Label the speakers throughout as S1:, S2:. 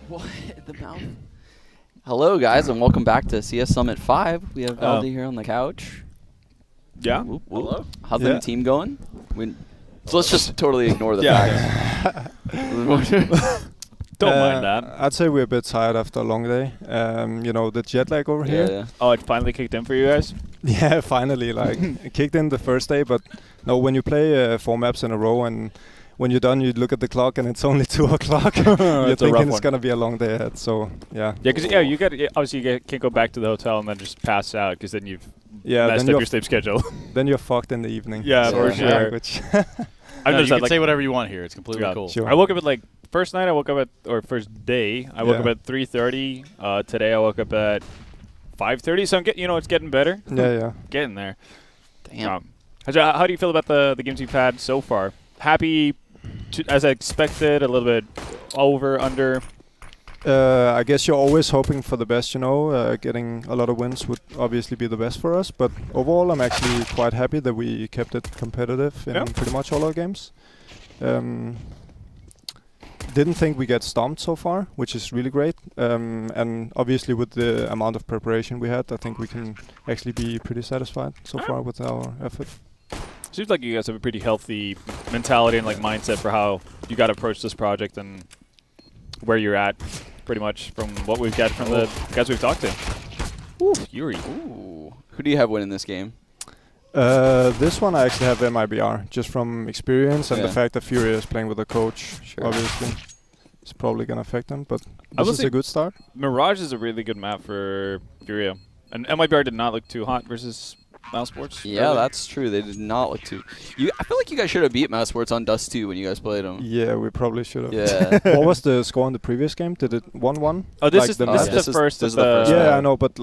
S1: What? The mouth? Hello, guys, and welcome back to CS Summit 5. We have Valdi here on the couch.
S2: Yeah.
S1: Whoop, whoop.
S2: Hello.
S1: How's the team going? So let's just totally ignore the facts.
S2: Don't mind that.
S3: I'd say we're a bit tired after a long day. You know, the jet lag over here.
S1: Yeah.
S2: Oh, it finally kicked in for you guys?
S3: Yeah, finally. Like, it kicked in the first day, but no, when you play 4 maps in a row and when you're done, you look at the clock and it's only 2 o'clock. You're thinking it's going to be a long day ahead, so yeah.
S2: Yeah, because you got obviously you can't go back to the hotel and then just pass out because then you've messed up your sleep schedule.
S3: Then you're fucked in the evening.
S2: Yeah, for sure.
S3: Which
S4: You can say whatever you want here. It's completely cool.
S3: Sure.
S2: I woke up at first night I woke up or first day I woke up at 3:30. Today I woke up at 5:30. So it's getting better.
S3: Yeah.
S2: Getting there.
S1: Damn.
S2: How do you feel about the games you've had so far? Happy, as I expected, a little bit over, under?
S3: I guess you're always hoping for the best, getting a lot of wins would obviously be the best for us, but overall I'm actually quite happy that we kept it competitive in pretty much all our games. Didn't think we get stomped so far, which is really great, and obviously with the amount of preparation we had, I think we can actually be pretty satisfied so far with our effort.
S2: Seems like you guys have a pretty healthy mentality and mindset for how you got to approach this project and where you're at, pretty much from what we've got from the guys we've talked to. Ooh, Fury.
S1: Ooh. Who do you have winning this game?
S3: This one I actually have MIBR, just from experience and the fact that FURIA is playing with a coach, obviously. It's probably going to affect them, but this is a good start.
S2: Mirage is a really good map for FURIA. And MIBR did not look too hot versus Mouse Sports.
S1: Yeah, that's true. They did not look too... I feel like you guys should have beat Mouse Sports on Dust 2 when you guys played them.
S3: Yeah, we probably should have.
S1: Yeah.
S3: What was the score in the previous game? Did it 1-1?
S2: Oh, this is the first.
S3: Yeah, I know, but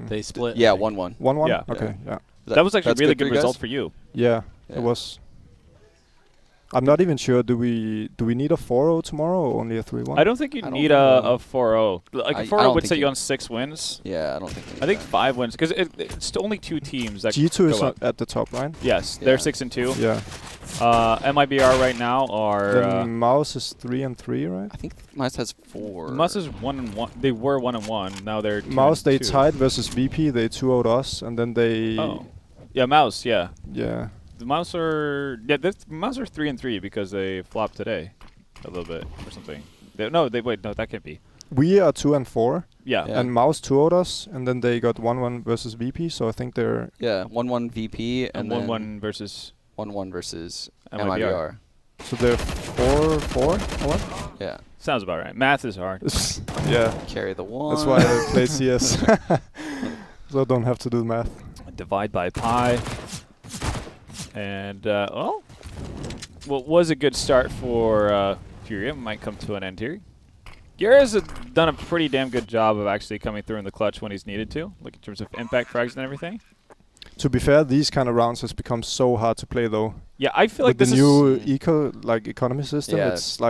S4: they split.
S1: Yeah, 1-1.
S3: 1-1?
S2: Yeah.
S3: Okay, yeah.
S2: That was actually a really good result for you.
S3: Yeah, it was. I'm not even sure. Do we need a 4-0 tomorrow or only a 3-1?
S2: I don't think you need a 4-0. Like a 4-0 would set you on 6 wins.
S1: Yeah, I don't think.
S2: I think 5 wins because it's only 2 teams that
S3: G2 is at the top, right?
S2: Yes, they're 6-2.
S3: Yeah.
S2: MIBR right now are.
S3: Then Mouse is 3-3, right?
S1: I think Mouse has 4.
S2: Mouse is 1-1. They were 1-1. Now they're 2-2.
S3: Mouse they tied versus VP. They 2-0'd us, and then they.
S2: Oh. Yeah, Mouse. Yeah.
S3: Yeah.
S2: The Mouse are 3-3 because they flopped today, a little bit or something. No, that can't be.
S3: We are 2-4.
S2: Yeah.
S3: And Mouse 2-0'd us, and then they got 1-1 versus VP. So I think they're
S1: 1-1 VP
S2: and 1-1 versus
S1: 1-1 versus
S2: MIBR.
S3: So they're 4-4 or what?
S1: Yeah.
S2: Sounds about right. Math is hard.
S3: Yeah.
S1: Carry the 1.
S3: That's why I play CS. So I don't have to do math.
S2: Divide by pi. And, what was a good start for FURIA might come to an end here. Garrett's done a pretty damn good job of actually coming through in the clutch when he's needed to, like in terms of impact frags and everything.
S3: To be fair, these kind of rounds has become so hard to play, though.
S2: Yeah, I feel like
S3: with
S2: this
S3: the new economy system,
S1: it's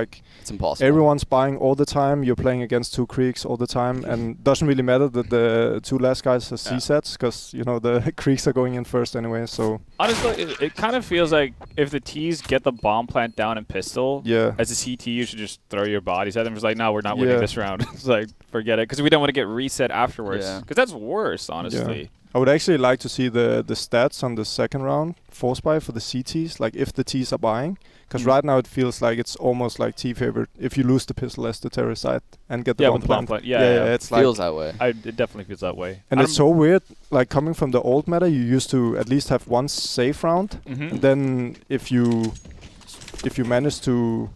S3: it's
S1: impossible.
S3: Everyone's buying all the time. You're playing against 2 creeks all the time, and doesn't really matter that the 2 last guys are C-sets, because the creeks are going in first anyway. So
S2: honestly, it kind of feels like if the T's get the bomb plant down in pistol, as a CT, you should just throw your bodies at them. It's like, no, we're not winning this round. It's like, forget it, because we don't want to get reset afterwards. Because that's worse, honestly.
S3: I would actually like to see the stats on the second round force buy for the CTs, like if the Ts are buying. Because right now it feels like it's almost like T favored if you lose the pistol as the terrorist side and get the bomb plant.
S1: Yeah,
S3: it's
S1: feels that way.
S2: It definitely feels that way.
S3: And it's so weird, like coming from the old meta, you used to at least have 1 safe round. And then if you manage to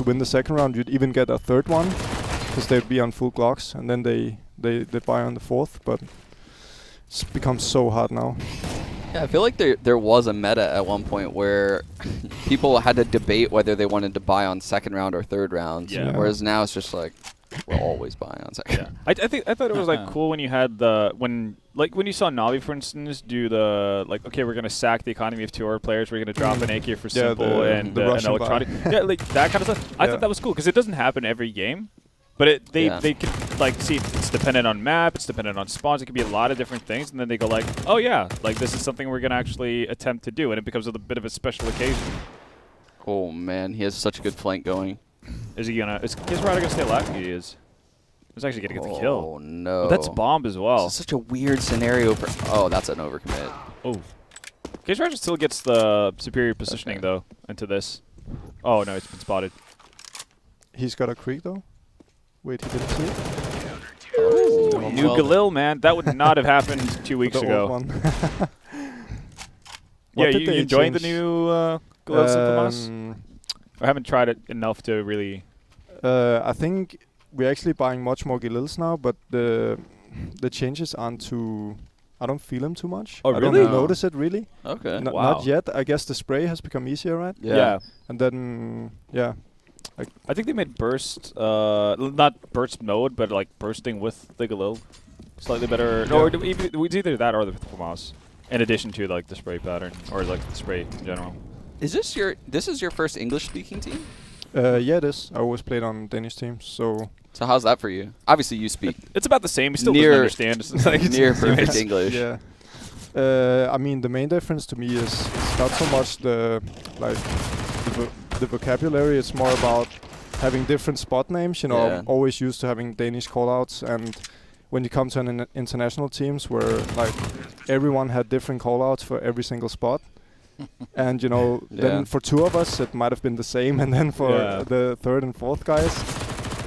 S3: win the second round, you'd even get a third one because they'd be on full Glocks, and then they buy on the 4th. But it's become so hard now.
S1: Yeah, I feel like there was a meta at one point where people had to debate whether they wanted to buy on 2nd round or 3rd rounds.
S2: Yeah.
S1: Whereas now it's just like we're always buying on 2nd.
S2: Yeah. I thought it was cool when you had when you saw Navi, for instance, do okay, we're gonna sack the economy of 2 players, we're gonna drop an AK for simple and an electronic. Yeah, like that kind of stuff. I thought that was cool because it doesn't happen every game. But they can see it's dependent on map, it's dependent on spawns, it could be a lot of different things, and then they go like, oh yeah, like this is something we're gonna actually attempt to do, and it becomes a bit of a special occasion.
S1: Oh man, he has such a good flank going.
S2: Is he gonna? Is Kisrada gonna stay alive? He is. He's actually gonna get the kill.
S1: Oh no!
S2: But that's bomb as well.
S1: This is such a weird scenario for. Oh, that's an overcommit.
S2: Oh. Kisrada still gets the superior positioning though into this. Oh no, it's been spotted.
S3: He's got a creek though. Wait, he didn't see it.
S2: Oh, new Galil, man. That would not have happened 2 weeks ago. Yeah, you enjoying the new Galil Symphomas? I haven't tried it enough to really.
S3: I think we're actually buying much more Galils now, but the changes aren't too. I don't feel them too much.
S2: Oh,
S3: really?
S2: I
S3: don't notice it really.
S1: Okay.
S3: Not yet. I guess the spray has become easier, right?
S2: Yeah.
S3: And then
S2: I think they made burst, not burst mode, but like bursting with the Galil, slightly better. No, it's either that or the FUMAS, in addition to like the spray pattern or like the spray in general.
S1: Is this your first English-speaking team?
S3: Yeah, it is. I always played on Danish teams, so.
S1: So how's that for you? Obviously, you speak.
S2: It's about the same. You still don't understand. It's like
S1: near perfect English.
S3: Yeah. I mean, the main difference to me is not so much the vocabulary. It's more about having different spot names. You know, I'm always used to having Danish callouts, and when you come to an international teams where like everyone had different callouts for every single spot. And you know, then for two of us it might have been the same, and then for the third and fourth guys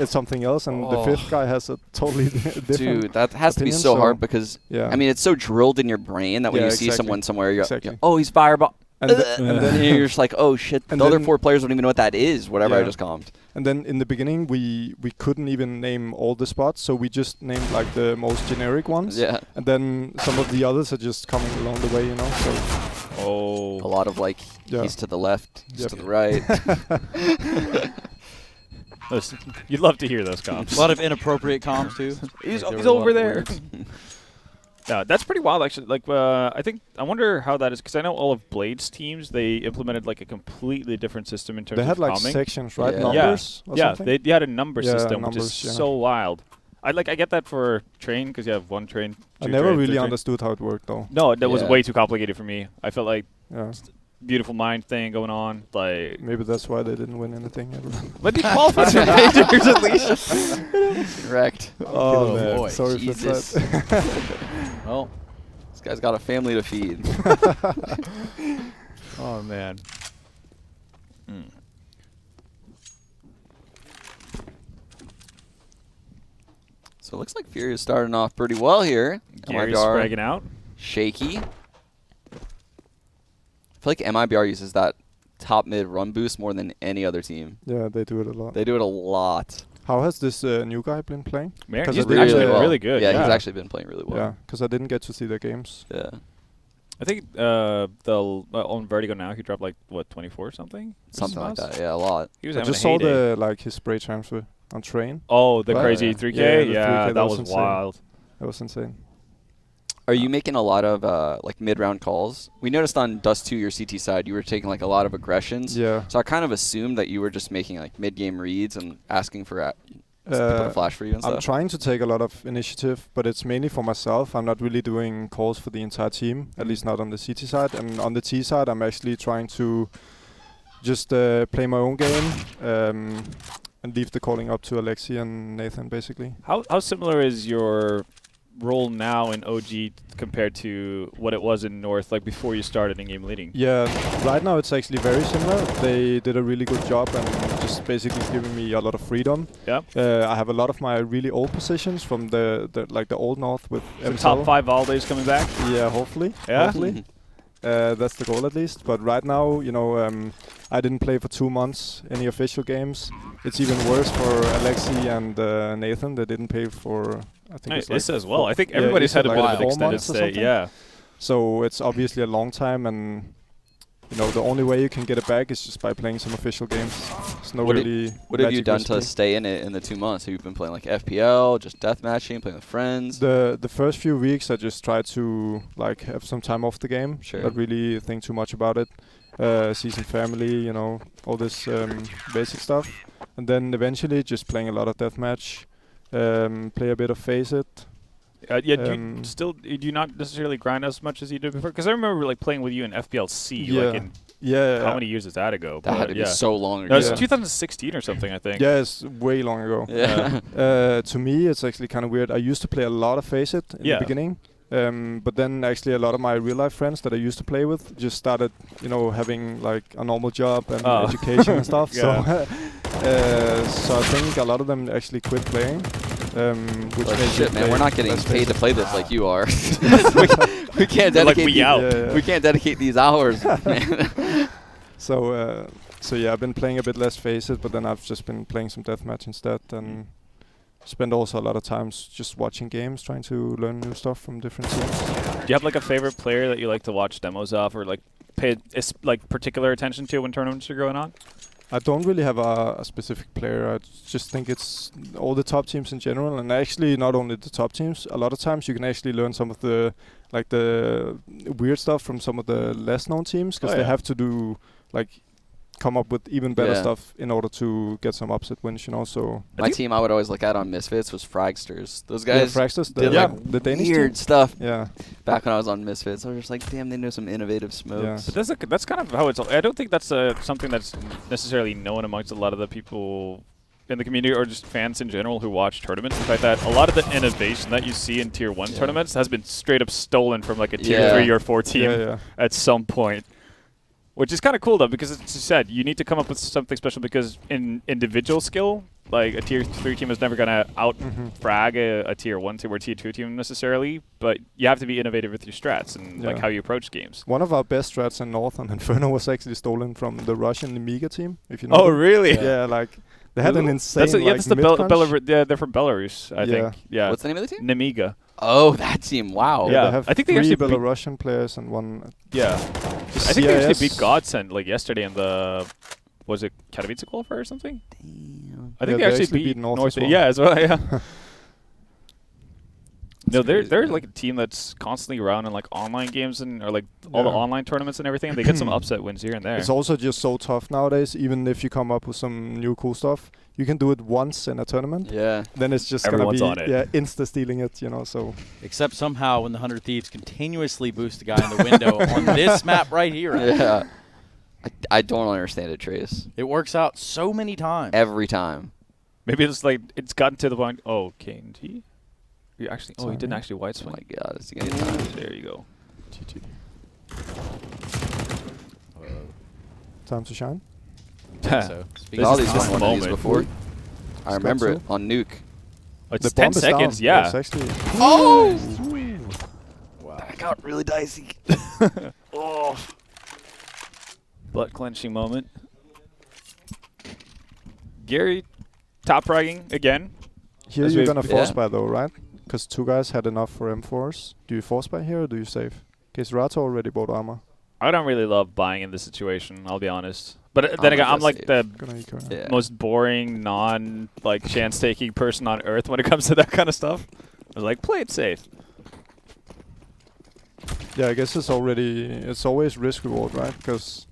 S3: it's something else, and the fifth guy has a totally different.
S1: Dude, that has to be so hard because I mean it's so drilled in your brain that when you see someone somewhere, you're like, oh, he's fireball. And then you're just like, oh shit, the other four players don't even know what that is, whatever I just calmed.
S3: And then in the beginning, we couldn't even name all the spots, so we just named like the most generic ones. Yeah. And then some of the others are just coming along the way, you know. So.
S1: Oh. A lot of like, he's to the left, he's to the right.
S2: You'd love to hear those comms.
S4: A lot of inappropriate comms too.
S2: He's over there. Yeah, that's pretty wild, actually. Like, I wonder how that is, because I know all of Blade's teams, they implemented like a completely different system in terms of
S3: comming. They had like sections, right? Numbers or something?
S2: They had a number system, which is so wild. I get that for train, because you have one train.
S3: I never really understood how it worked, though.
S2: No, that was way too complicated for me. I felt like beautiful mind thing going on. Like
S3: maybe that's why they didn't win anything ever.
S2: But they qualified for majors at least.
S1: Correct.
S3: Oh man, boy. Sorry
S1: Jesus.
S3: for that.
S1: Well, this guy's got a family to feed.
S2: Oh man.
S1: So it looks like FURIA is starting off pretty well here.
S2: Gary's spragging out.
S1: Shaky. I feel like MIBR uses that top mid run boost more than any other team.
S3: Yeah, they do it a lot.
S1: They do it a lot.
S3: How has this new guy been playing?
S2: He's actually really good.
S1: Yeah, he's actually been playing really well.
S3: Yeah, because I didn't get to see their games.
S1: Yeah.
S2: I think on Vertigo now he dropped like what 24 or something.
S1: Something like that. Yeah, a lot.
S2: He was
S3: I just saw his spray transfer on train.
S2: Oh, the crazy 3K. Yeah, that was wild.
S3: That was insane.
S1: Are you making a lot of like mid-round calls? We noticed on Dust 2, your CT side, you were taking like a lot of aggressions.
S3: Yeah.
S1: So I kind of assumed that you were just making like mid-game reads and asking for people to flash for you and stuff.
S3: I'm trying to take a lot of initiative, but it's mainly for myself. I'm not really doing calls for the entire team, at least not on the CT side. And on the T side, I'm actually trying to just play my own game and leave the calling up to Alexi and Nathan, basically.
S2: How similar is your role now in OG compared to what it was in North, like before you started in-game leading?
S3: Yeah, right now it's actually very similar. They did a really good job and just basically giving me a lot of freedom.
S2: Yeah.
S3: I have a lot of my really old positions from the old North with
S2: the top 5 Valdes coming back?
S3: Yeah, hopefully.
S2: Yeah.
S3: Hopefully. That's the goal at least. But right now, you know, I didn't play for 2 months any official games. It's even worse for Alexi and Nathan. They didn't pay for, I think it's like
S2: as well. I think everybody's had a bit of an extended stay. Yeah.
S3: So it's obviously a long time, and you know the only way you can get it back is just by playing some official games. It's no really.
S1: What have you done to stay in it in the 2 months? Have you been playing like FPL, just deathmatching, playing with friends?
S3: The first few weeks I just tried to like have some time off the game.
S1: Sure.
S3: Not really think too much about it. See some family, you know, all this basic stuff, and then eventually just playing a lot of deathmatch. Play a bit of Face It.
S2: Do you not necessarily grind as much as you did before? Because I remember like playing with you in FPLC, like in
S3: Yeah.
S2: How many years is that ago?
S1: That had to be so long ago.
S2: No, it was 2016 or something, I think.
S3: Yeah, it's way long ago.
S1: Yeah.
S3: To me, it's actually kind of weird. I used to play a lot of FACEIT in the beginning. But then actually a lot of my real life friends that I used to play with just started, you know, having like a normal job and education and stuff. So I think a lot of them actually quit playing. Which
S1: like shit, man, we're not getting paid to play this like you are. we can't dedicate we can't dedicate these hours, man.
S3: So yeah, I've been playing a bit less FACEIT, but then I've just been playing some deathmatch instead, and spend also a lot of times just watching games, trying to learn new stuff from different teams.
S2: Do you have like a favorite player that you like to watch demos of, or like pay like particular attention to when tournaments are going on?
S3: I don't really have a specific player. I just think it's all the top teams in general, and actually not only the top teams. A lot of times you can actually learn some of the weird stuff from some of the less known teams, because they have to do like come up with even better stuff in order to get some upset wins, you know. So
S1: my team I would always look at on Misfits was Fragsters. Those guys
S3: Fragsters
S1: did like
S3: the Danish
S1: weird
S3: team?
S1: stuff.
S3: Yeah.
S1: Back when I was on Misfits, I was just like, damn, they know some innovative smokes.
S2: Yeah. But that's kind of how it's. I don't think that's something that's necessarily known amongst a lot of the people in the community or just fans in general who watch tournaments. The fact that a lot of the innovation that you see in Tier 1 tournaments has been straight up stolen from like a Tier 3 or 4 team at some point. Which is kind of cool, though, because as you said, you need to come up with something special, because in individual skill, like a Tier 3 team is never going to out-frag a Tier 1 team or Tier 2 team necessarily, but you have to be innovative with your strats and like how you approach games.
S3: One of our best strats in North on Inferno was actually stolen from the Russian MIBR team, if you know.
S2: Oh, really?
S3: Yeah, like they had an insane
S2: that's they're from Belarus, I think. Yeah.
S1: What's the name of the team?
S2: Nemiga.
S1: Oh, that team! Wow.
S3: Yeah, they have
S2: I think
S3: 3 Belarusian players and 1.
S2: Yeah. I think they actually beat Godsend like yesterday in the, was it Katowice qualifier or something?
S1: Damn.
S2: I think they actually beat North as well. Yeah, as well. Yeah. No, they're like a team that's constantly around in like online games and or like all the online tournaments and everything. And they get some upset wins here and there.
S3: It's also just so tough nowadays. Even if you come up with some new cool stuff, you can do it once in a tournament.
S1: Yeah.
S3: Then it's just
S2: everyone's
S3: gonna be
S2: on it.
S3: insta stealing it, you know. So
S4: except somehow when the 100 Thieves continuously boost the guy in the window on this map right here.
S1: Yeah. I don't understand it, Trace.
S4: It works out so many times.
S1: Every time.
S2: Maybe it's like it's gotten to the point. Oh, K&T. You actually. Oh, he didn't actually white swing.
S1: Oh my God, it's getting time.
S2: There you go.
S3: Time to shine.
S4: So
S1: all these one of these before. I remember it on Nuke.
S2: Oh, it's 10 seconds. Yeah.
S1: Oh!
S4: Wow.
S1: That got really dicey.
S2: Oh. Butt clenching moment. Gary top fragging again.
S3: Here you're gonna force buy though, right? Because 2 guys had enough for M4s. Do you force buy here or do you save? Because Rato already bought armor.
S2: I don't really love buying in this situation, I'll be honest. But then again, I'm like the most boring, like chance-taking person on earth when it comes to that kind of stuff. I was like, play it safe.
S3: Yeah, I guess it's always risk-reward, right? Because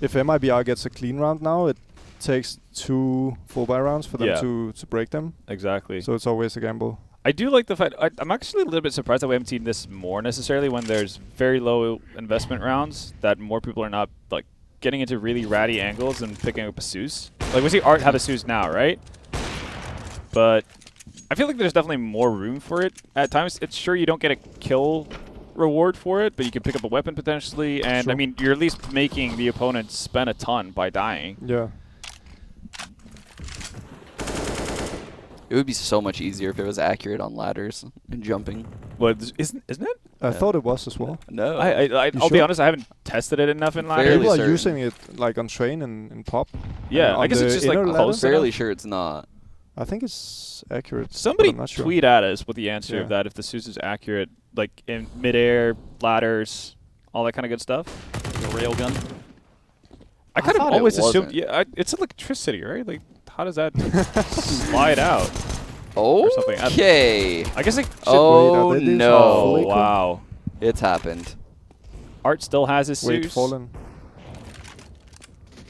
S3: if MIBR gets a clean round now, it takes 2 full buy rounds for them to break them.
S2: Exactly.
S3: So it's always a gamble.
S2: I do like the fact I'm actually a little bit surprised that we haven't seen this more necessarily when there's very low investment rounds, that more people are not like getting into really ratty angles and picking up a Zeus. Like we see Art have a Zeus now, right? But I feel like there's definitely more room for it at times. It's sure you don't get a kill reward for it, but you can pick up a weapon potentially, and I mean you're at least making the opponent spend a ton by dying.
S3: Yeah.
S1: It would be so much easier if it was accurate on ladders and jumping.
S2: Well, isn't it?
S3: I thought it was as well.
S1: No.
S2: I'll be honest, I haven't tested it enough in ladders.
S3: People are using it like on train and pop.
S2: Yeah, I guess it's just like close.
S1: Fairly sure it's not.
S3: I think it's accurate.
S2: Somebody tweet at us with the answer of that if the Zeus is accurate, like in midair, ladders, all that kind of good stuff.
S4: The railgun.
S2: I kind of always assumed, it's electricity, right? Like, how does that slide out?
S1: Okay.
S2: I guess it.
S1: Oh no!
S2: Oh, wow,
S1: it's happened.
S2: Art still has his Zeus.
S3: Wait, Fallen.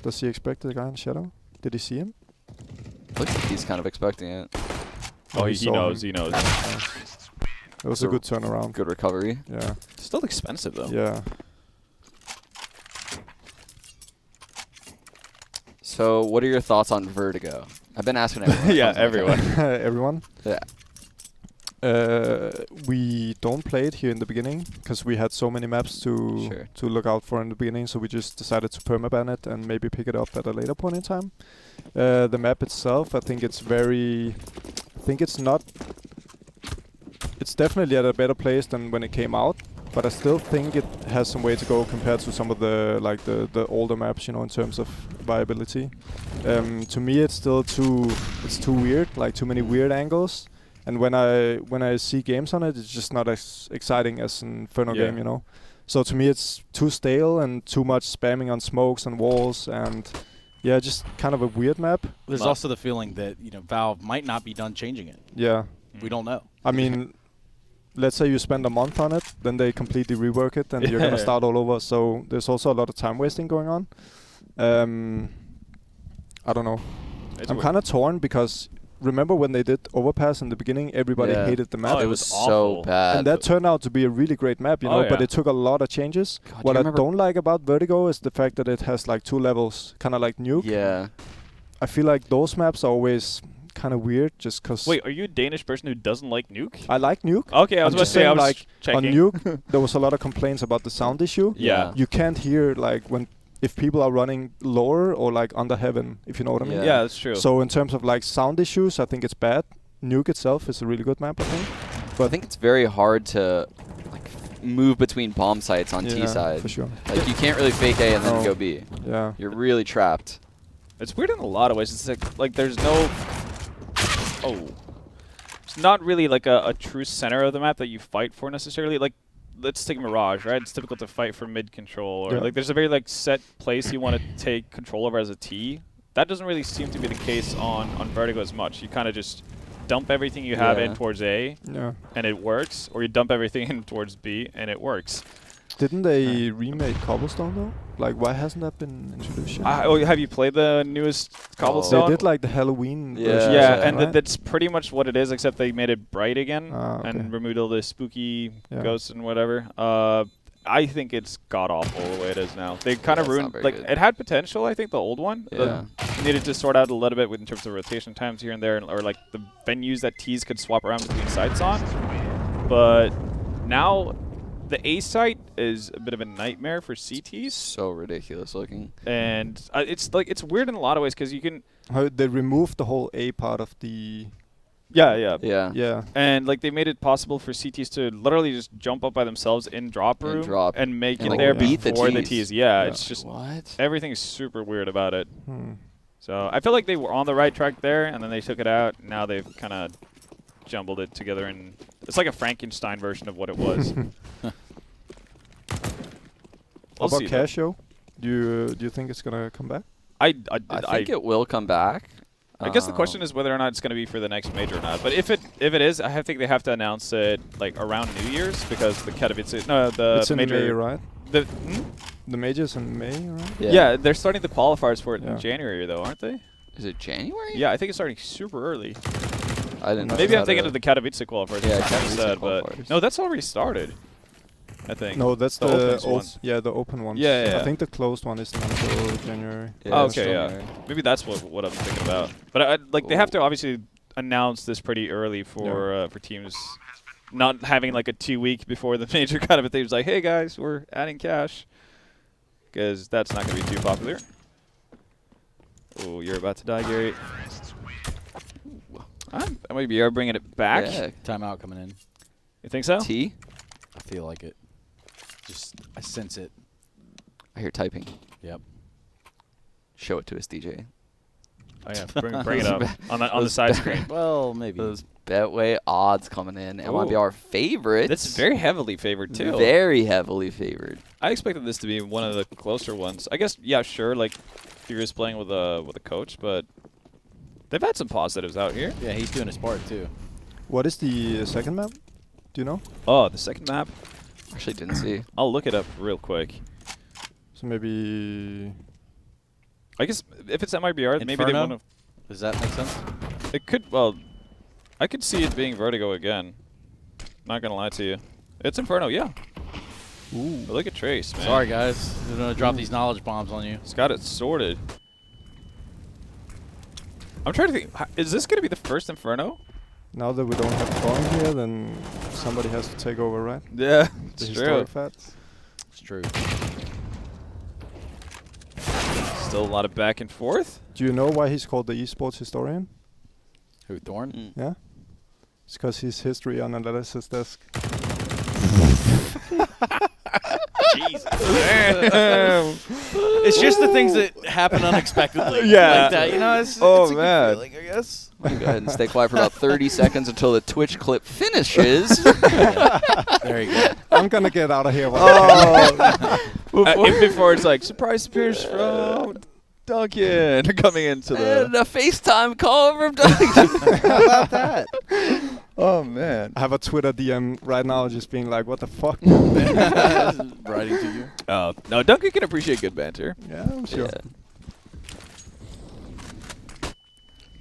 S3: Does he expect the guy in shadow? Did he see him?
S1: Looks like he's kind of expecting it.
S2: Oh, he knows. He knows.
S3: It was a good turnaround.
S1: Good recovery.
S3: Yeah.
S2: It's still expensive though.
S3: Yeah.
S1: So, what are your thoughts on Vertigo? I've been asking everyone.
S2: Yeah, everyone.
S3: Everyone?
S1: Yeah.
S3: We don't play it here in the beginning because we had so many maps to look out for in the beginning, so we just decided to permaban it and maybe pick it up at a later point in time. The map itself, I think it's it's definitely at a better place than when it came out, but I still think it has some way to go compared to some of the older maps, you know, in terms of viability. To me, it's still too weird, like too many weird angles. And when I see games on it, it's just not as exciting as an Inferno game, you know. So to me, it's too stale and too much spamming on smokes and walls, and yeah, just kind of a weird map.
S4: There's also the feeling that Valve might not be done changing it.
S3: Yeah,
S4: we don't know.
S3: I mean, let's say you spend a month on it, then they completely rework it, and you're gonna start all over. So there's also a lot of time wasting going on. I don't know. I'm kind of torn because. Remember when they did Overpass in the beginning? Everybody hated the map.
S1: Oh, it was so bad.
S3: And that turned out to be a really great map, you know, but it took a lot of changes. God, what I don't like about Vertigo is the fact that it has like 2 levels, kind of like Nuke.
S1: Yeah.
S3: I feel like those maps are always kind of weird just because...
S2: Wait, are you a Danish person who doesn't like Nuke?
S3: I like Nuke.
S2: Okay, I was about to say, I was like, checking.
S3: On Nuke, there was a lot of complaints about the sound issue.
S2: Yeah.
S3: You can't hear like if people are running lower or like under heaven, if you know what I mean.
S2: Yeah, that's true.
S3: So in terms of like sound issues, I think it's bad. Nuke itself is a really good map, I think.
S1: But I think it's very hard to like move between bomb sites on T side.
S3: For sure.
S1: Like you can't really fake A and then go B.
S3: Yeah.
S1: You're really trapped.
S2: It's weird in a lot of ways. It's like there's no... It's not really like a true center of the map that you fight for necessarily. Like, let's take Mirage, right? It's typical to fight for mid control, or like there's a very like set place you want to take control over as a T. That doesn't really seem to be the case on Vertigo as much. You kind of just dump everything you have in towards A, and it works, or you dump everything in towards B, and it works.
S3: Didn't they remake Cobblestone though? Like, why hasn't that been introduced yet?
S2: Have you played the newest Cobblestone?
S3: They did like the Halloween version.
S2: Yeah, and that's pretty much what it is, except they made it bright again and removed all the spooky ghosts and whatever. I think it's god-awful the way it is now. They kind of ruined... Like, it had potential, I think, the old one. Needed to sort out a little bit in terms of rotation times here and there, or like the venues that Ts could swap around between sites on. But now... The A site is a bit of a nightmare for CTs.
S1: So ridiculous looking.
S2: And it's weird in a lot of ways because you can...
S3: They removed the whole A part of the...
S2: Yeah. And like they made it possible for CTs to literally just jump up by themselves in drop room and make it there before the Ts. Yeah, it's just...
S1: What?
S2: Everything is super weird about it. So I feel like they were on the right track there, and then they took it out. Now they've kind of... jumbled it together, and it's like a Frankenstein version of what it was.
S3: What about Casio? Do you think it's gonna come back?
S1: I think it will come back.
S2: I guess the question is whether or not it's going to be for the next major or not. But if it is, I think they have to announce it like around New Year's because the Katowice,
S3: it's
S2: major
S3: in May, right?
S2: The
S3: major's in May, right?
S2: Yeah, they're starting the qualifiers for it in January though, aren't they?
S1: Is it January?
S2: Yeah, I think it's starting super early.
S1: I didn't know.
S2: Maybe I'm thinking of the Katowice qualifiers. Yeah, but no, that's already started. I think.
S3: No, that's the open ones.
S2: Yeah.
S3: I think the closed one is until January.
S2: Yeah, okay, Maybe that's what I'm thinking about. But they have to obviously announce this pretty early for teams, not having like a 2 week before the major kind of a thing. It's like, hey guys, we're adding cash, because that's not going to be too popular. Oh, you're about to die, Gary. MIBR bringing it back.
S4: Yeah. Timeout coming in.
S2: You think so?
S1: T?
S4: I feel like it. I sense it.
S1: I hear typing.
S4: Yep.
S1: Show it to us, DJ.
S2: Oh yeah, bring it up on the side screen.
S4: Well, maybe.
S1: Those Betway odds coming in. MIBR favorites.
S2: That's very heavily favored too.
S1: Very heavily favored.
S2: I expected this to be one of the closer ones. I guess, yeah, sure, like Furia's playing with a coach, but they've had some positives out here.
S4: Yeah, he's doing his part too.
S3: What is the second map? Do you know?
S2: Oh, the second map?
S1: Actually didn't see.
S2: I'll look it up real quick.
S3: So maybe...
S2: I guess if it's MIBR, maybe they want to...
S4: Does that make sense?
S2: It could, well... I could see it being Vertigo again. Not gonna lie to you. It's Inferno, yeah. Ooh. But look at Trace, man.
S4: Sorry, guys. We're gonna drop these knowledge bombs on you.
S2: He's got it sorted. I'm trying to think. Is this going to be the first Inferno?
S3: Now that we don't have Thorn here, then somebody has to take over, right?
S2: Yeah,
S3: it's true. Fats.
S4: It's true.
S2: Still a lot of back and forth.
S3: Do you know why he's called the esports historian?
S4: Who, Thorn?
S3: Yeah. It's because he's history on analysis desk.
S4: Jesus. It's just the things that happen unexpectedly.
S2: Yeah.
S4: Like that, you know, it's
S2: man.
S4: a good feeling, I guess.
S1: Go ahead and stay quiet for about 30 seconds until the Twitch clip finishes.
S4: There you go.
S3: I'm going to get out of here.
S2: Before it's like, surprise appearance from Duncan coming into the...
S1: And a FaceTime call from Duncan.
S2: How about that? Oh, man.
S3: I have a Twitter DM right now just being like, what the fuck?
S4: Writing to you.
S2: Oh, no, Duncan can appreciate good banter.
S3: Yeah, I'm sure.
S1: Yeah.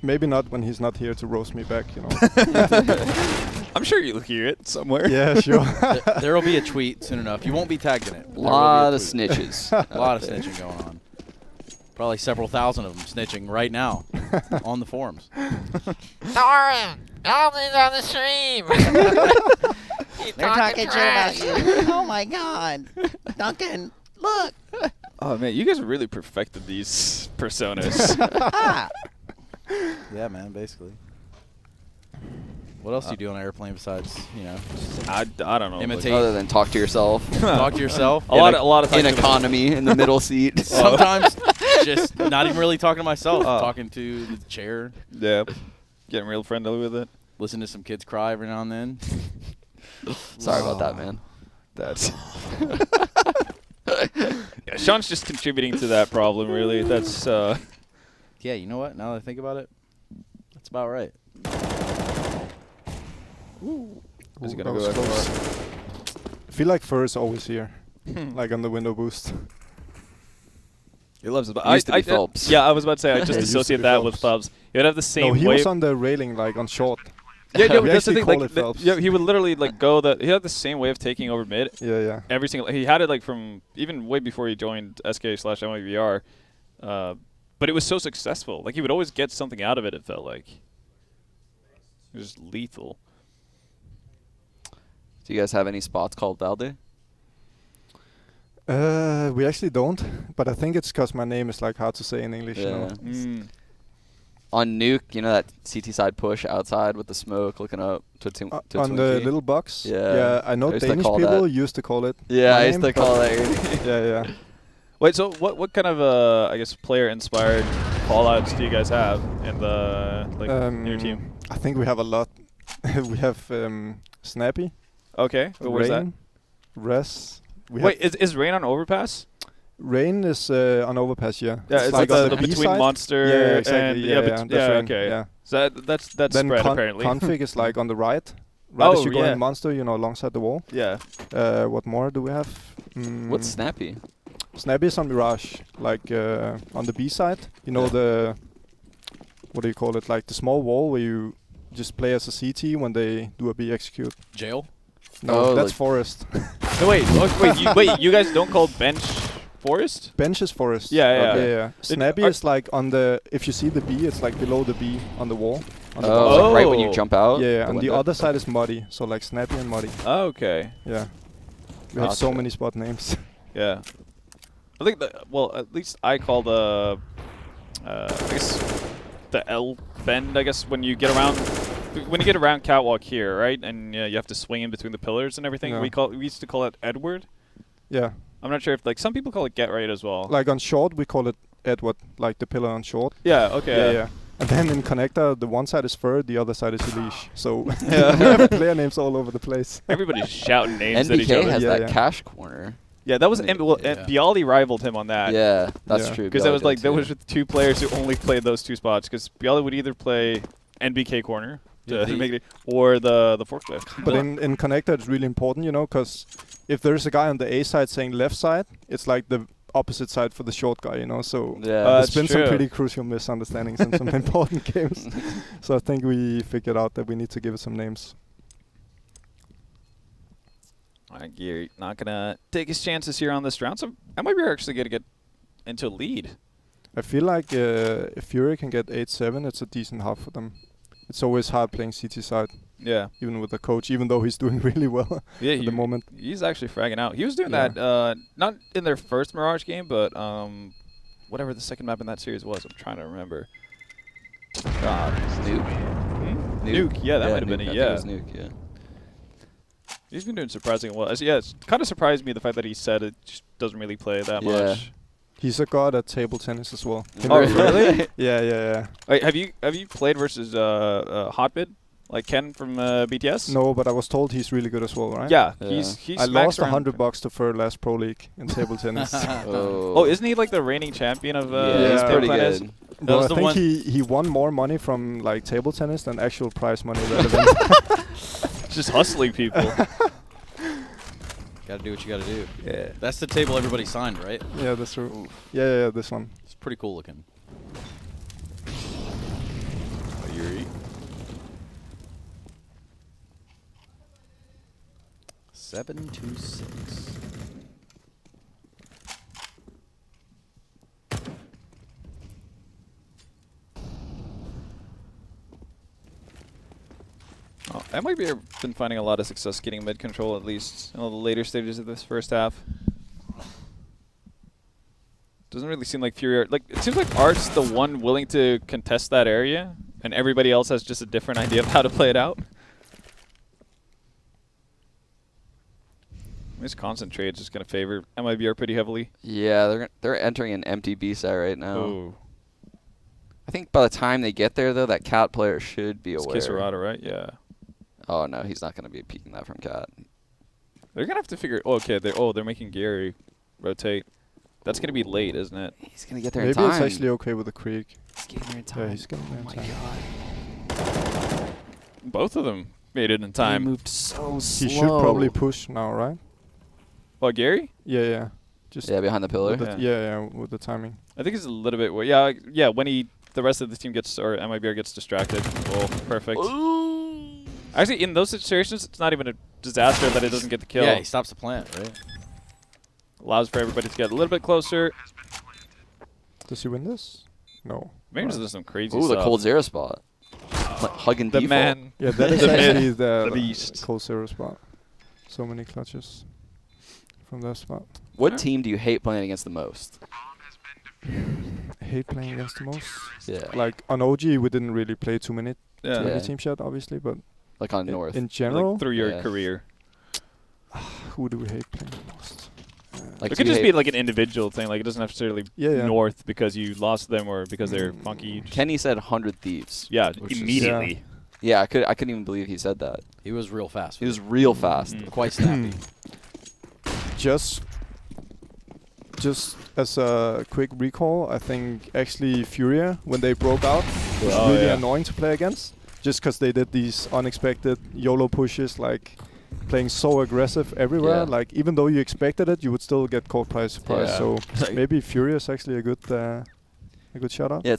S3: Maybe not when he's not here to roast me back, you know.
S2: I'm sure you'll hear it somewhere.
S3: Yeah, sure.
S4: There'll be a tweet soon enough. You won't be tagged in it.
S1: A lot of snitches.
S4: A lot of snitching going on. Probably several thousand of them snitching right now on the forums.
S5: Thorin, Alden's on the stream. They're talking trash about you. Oh my God, Duncan, look.
S2: Oh man, you guys really perfected these personas.
S4: Yeah, man, basically. What else do you do on an airplane besides, you know?
S2: I don't know.
S4: Imitate.
S1: Other than talk to yourself.
S4: Talk to yourself.
S2: A lot of times
S1: in economy in the middle seat.
S4: Sometimes just not even really talking to myself. Talking to the chair.
S2: Yeah. Getting real friendly with it.
S4: Listen to some kids cry every now and then.
S1: Sorry about that, man.
S2: That's yeah, Sean's just contributing to that problem, really. That's
S4: yeah, you know what? Now that I think about it, that's about right.
S2: Ooh. Is he
S3: Ooh,
S2: gonna go
S3: close. I feel like Fur is always here, like on the window boost.
S2: He loves it. But
S1: Phelps.
S2: Yeah, I was about to say, I just associate that with Phelps. He would have the same
S3: he
S2: wave.
S3: was on the railing, like on short.
S2: Yeah, no,
S3: we
S2: that's the
S3: actually
S2: thing.
S3: call it Phelps.
S2: Yeah, he would literally like go that. He had the same way of taking over mid.
S3: Yeah, yeah.
S2: Every single. He had it like from even way before he joined SK/MIBR, but it was so successful. Like he would always get something out of it. It felt like it was lethal.
S1: Do you guys have any spots called Valde?
S3: We actually don't, but I think it's because my name is like hard to say in English.
S1: Yeah.
S3: You know?
S1: On Nuke, you know that CT side push outside with the smoke looking up to
S3: on the little box.
S1: Yeah,
S3: I know Danish people used to call it.
S1: Yeah, I used to call that.
S3: Yeah.
S2: Wait, so what kind of I guess player inspired callouts do you guys have in the in your team?
S3: I think we have a lot. We have Snappy.
S2: Okay, where's that?
S3: Res.
S2: Wait, is Rain on Overpass?
S3: Rain is on Overpass, yeah.
S2: Yeah, it's like the between
S3: side.
S2: Monster.
S3: Yeah, exactly.
S2: And
S3: okay.
S2: Yeah. So that's
S3: then
S2: spread apparently.
S3: Config is like on the right as you go in Monster, you know, alongside the wall.
S2: Yeah.
S3: What more do we have?
S1: What's Snappy?
S3: Snappy is on Mirage, like on the B side. You know the what do you call it? Like the small wall where you just play as a CT when they do a B execute.
S4: Jail?
S3: No, that's Forest.
S2: No, wait, you guys don't call bench Forest?
S3: Bench is Forest.
S2: Yeah.
S3: Snappy is like on the, if you see the B, it's like below the B on the wall. On the
S1: like right when you jump out?
S3: Yeah, and the other side is Muddy, so like Snappy and Muddy.
S2: Oh, okay.
S3: Yeah. We have so many spot names.
S2: Yeah. I think well, at least I call the, I guess, the L bend, I guess, when you get around catwalk here, right? And you have to swing in between the pillars and everything.
S3: Yeah.
S2: We used to call it Edward.
S3: Yeah.
S2: I'm not sure if some people call it get right as well.
S3: Like on short, we call it Edward, like the pillar on short.
S2: Yeah. Okay.
S3: Yeah. And then in connector, the one side is Fur, the other side is Elish. So we have player names all over the place.
S2: Everybody's shouting names at each
S1: NBK
S2: other.
S1: has that cash corner.
S2: Yeah, that was Bialy rivaled him on that.
S1: Yeah, that's true.
S2: Because that was like there was two players who only played those two spots. Because Bialy would either play NBK corner to make it, or the forklift.
S3: But in connector, it's really important, you know, because if there's a guy on the A side saying left side, it's like the opposite side for the short guy, you know. So there's been some pretty crucial misunderstandings in some important games. So I think we figured out that we need to give it some names.
S2: You're not gonna take his chances here on this round. So MIBR actually gonna get into a lead.
S3: I feel like if FURIA can get 8-7, it's a decent half for them. It's always hard playing CT side.
S2: Yeah.
S3: Even with the coach, even though he's doing really well at the moment.
S2: He's actually fragging out. He was doing that, not in their first Mirage game, but whatever the second map in that series was. I'm trying to remember. Nuke. Yeah, that might have been it. Yeah.
S1: It was Nuke, yeah.
S2: He's been doing surprisingly well. Yeah, it's kind of surprised me the fact that he said it just doesn't really play that much.
S3: He's a god at table tennis as well.
S2: Oh, really?
S3: Yeah.
S2: Wait, have you played versus Hotbid, like Ken from BTS?
S3: No, but I was told he's really good as well, right?
S2: Yeah. He's
S3: I lost $100 to Fur last pro league in table tennis.
S2: Oh, isn't he like the reigning champion of?
S1: Yeah, he's pretty good.
S3: No, I think he won more money from like table tennis than actual prize money at event.
S2: Just hustling people.
S4: Gotta do what you gotta do.
S2: Yeah.
S4: That's the table everybody signed, right?
S3: Yeah, that's true. Yeah, this one.
S4: It's pretty cool looking.
S2: Yuri.
S4: 7-6.
S2: MIBR been finding a lot of success getting mid control, at least in all the later stages of this first half. Doesn't really seem like FURIA. Like, it seems like Art's the one willing to contest that area, and everybody else has just a different idea of how to play it out. This concentrate is just going to favor MIBR pretty heavily.
S1: Yeah, they're entering an empty B side right now.
S2: Oh.
S1: I think by the time they get there, though, that Cat player should be aware.
S2: It's Kisarada, right? Yeah.
S1: Oh, no, he's not going to be peeking that from Cat.
S2: They're going to have to figure... Oh, okay, they're making Gary rotate. That's going to be late, isn't it?
S1: He's going to get there in time.
S3: Maybe it's actually okay with the Creek.
S1: He's getting there in time.
S3: Yeah, he's getting there in time.
S1: God.
S2: Both of them made it in time.
S1: He moved so slow.
S3: He should probably push now, right?
S2: Oh, Gary?
S3: Yeah. Just
S1: behind the pillar.
S3: With the timing.
S2: I think it's a little bit... Yeah, when the rest of the team gets... Or MIBR gets distracted. Oh, perfect.
S1: Ooh.
S2: Actually, in those situations, it's not even a disaster that it doesn't get the kill.
S4: Yeah, he stops the plant, right?
S2: Allows for everybody to get a little bit closer.
S3: Does he win this? No.
S2: Mirage does some crazy
S1: stuff. Ooh, the cold zero spot. Hugging
S2: the
S1: default.
S2: Man.
S3: Yeah, that is actually the
S2: beast.
S3: Cold zero spot. So many clutches from that spot.
S1: What team do you hate playing against the most?
S3: Hate playing against the most?
S1: Yeah.
S3: Like on OG, we didn't really play too many team shot, obviously, but
S1: like on North.
S3: In general,
S2: like through your career.
S3: Who do we hate playing the most?
S2: Like it could just be like an individual thing. Like it doesn't necessarily North because you lost them or because they're funky.
S1: Kenny said 100 Thieves.
S2: Yeah, immediately.
S1: Yeah, I couldn't even believe he said that.
S4: He was real fast.
S1: He was real fast.
S4: Quite snappy.
S3: Just as a quick recall, I think actually FURIA, when they broke out, was really annoying to play against. Just because they did these unexpected YOLO pushes, like playing so aggressive everywhere.
S1: Yeah.
S3: Like even though you expected it, you would still get caught by surprise.
S1: Yeah.
S3: So maybe FURIA is actually a good shout out.
S1: Yeah,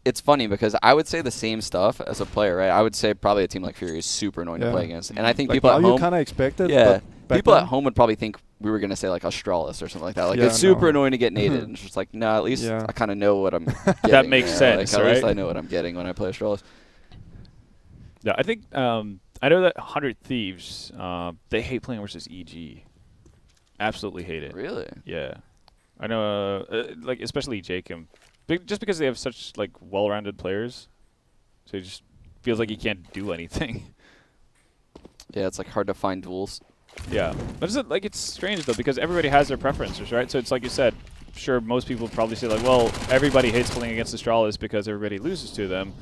S1: it's funny because I would say the same stuff as a player, right? I would say probably a team like FURIA is super annoying to play against, and I think
S3: like
S1: people at home,
S3: you kind of expected.
S1: Yeah, people at home would probably think we were gonna say like Australis or something like that. Like it's super annoying to get naded, and it's just like no, at least I kind of know what I'm getting.
S2: That makes sense,
S1: like,
S2: right?
S1: At least I know what I'm getting when I play Australis.
S2: Yeah, I think I know that 100 Thieves, they hate playing versus EG. Absolutely hate it.
S1: Really?
S2: Yeah, I know. Like especially Jacob, just because they have such like well-rounded players, so he just feels like he can't do anything.
S1: Yeah, it's like hard to find duels.
S2: Yeah, but it's strange though because everybody has their preferences, right? So it's like you said. Sure, most people probably say like, well, everybody hates playing against Astralis because everybody loses to them.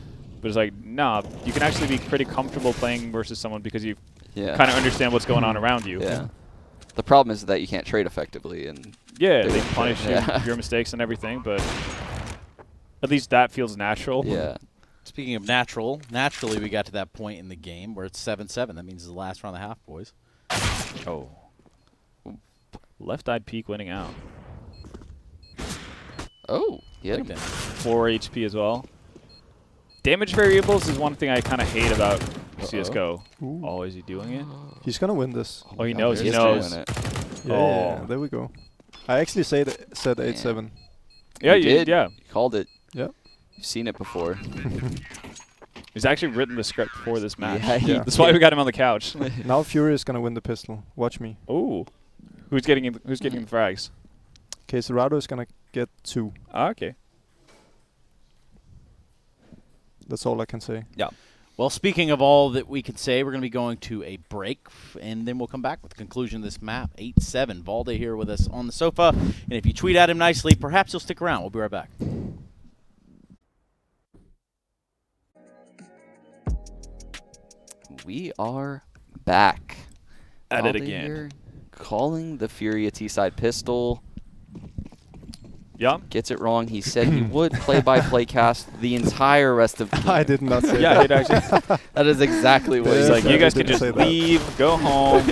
S2: But it's like, nah, you can actually be pretty comfortable playing versus someone because you kind of understand what's going on around you.
S1: Yeah. The problem is that you can't trade effectively, and
S2: they punish your mistakes and everything. But at least that feels natural.
S1: Yeah.
S4: Speaking of naturally we got to that point in the game where it's 7-7. That means it's the last round of the half, boys.
S2: Oh. Left-eyed peak winning out.
S1: Oh, yeah.
S2: 4 HP as well. Damage variables is one thing I kind of hate about CSGO.
S3: Ooh.
S2: Oh, is he doing it?
S3: He's gonna win this.
S2: Oh, he knows. He
S1: He's
S2: knows.
S1: doing it.
S3: Yeah, there we go. I actually said 8-7.
S2: Yeah, you did. Yeah.
S1: You called it.
S3: Yeah.
S1: You've seen it before.
S2: He's actually written the script for this match.
S1: Yeah.
S2: That's why we got him on the couch.
S3: Now FURIA is gonna win the pistol. Watch me.
S2: Ooh. Who's getting the frags?
S3: Cerrado is gonna get 2.
S2: Okay.
S3: That's all I can say.
S2: Yeah.
S4: Well, speaking of all that we could say, we're going to be going to a break, and then we'll come back with the conclusion of this map. 8-7. Valde here with us on the sofa. And if you tweet at him nicely, perhaps he'll stick around. We'll be right back.
S1: We are back.
S2: At
S1: Valde
S2: it again.
S1: Here, calling the FURIA T-side pistol.
S2: Yeah.
S1: Gets it wrong. He said he would play-by-play cast the entire rest of the game.
S3: I did not say
S2: Yeah,
S3: that.
S2: he'd actually.
S1: That is exactly what
S2: He's
S1: he
S2: like,
S1: said.
S2: you guys can
S3: didn't
S2: just
S3: say that.
S2: leave, go home.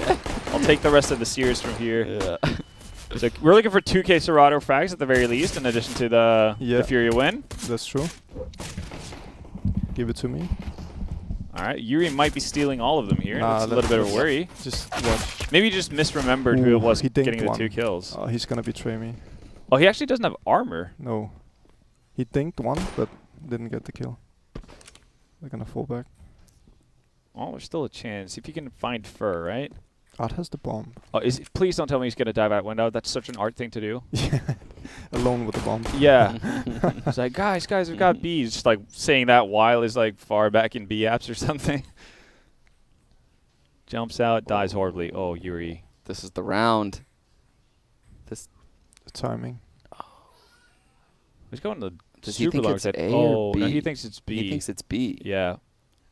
S2: I'll take the rest of the series from here.
S1: Yeah.
S2: So we're looking for 2 Cerrado frags at the very least, in addition to the FURIA win.
S3: That's true. Give it to me.
S2: All right, Yuri might be stealing all of them here.
S3: Nah,
S2: That's a little bit of a worry.
S3: Just watch.
S2: Maybe he just misremembered who it was
S3: he
S2: getting the
S3: dinked
S2: 2 kills.
S3: Oh, he's gonna betray me.
S2: Oh, he actually doesn't have armor.
S3: No. He dinked 1, but didn't get the kill. They're gonna fall back.
S2: Oh, there's still a chance. If you can find Fur, right?
S3: Art has the bomb.
S2: Oh, please don't tell me he's going to dive out window. That's such an art thing to do.
S3: Yeah. Alone with the bomb.
S2: Yeah. It's like, guys, we've got B. Just like saying that while he's like far back in B apps or something. Jumps out, dies horribly. Oh, Yuri.
S1: This is the round.
S3: The timing.
S2: He's going to
S1: Does he
S2: super
S1: think
S2: long
S1: it's
S2: side.
S1: A
S2: Oh,
S1: or B?
S2: no, he thinks it's B.
S1: He thinks it's B.
S2: Yeah.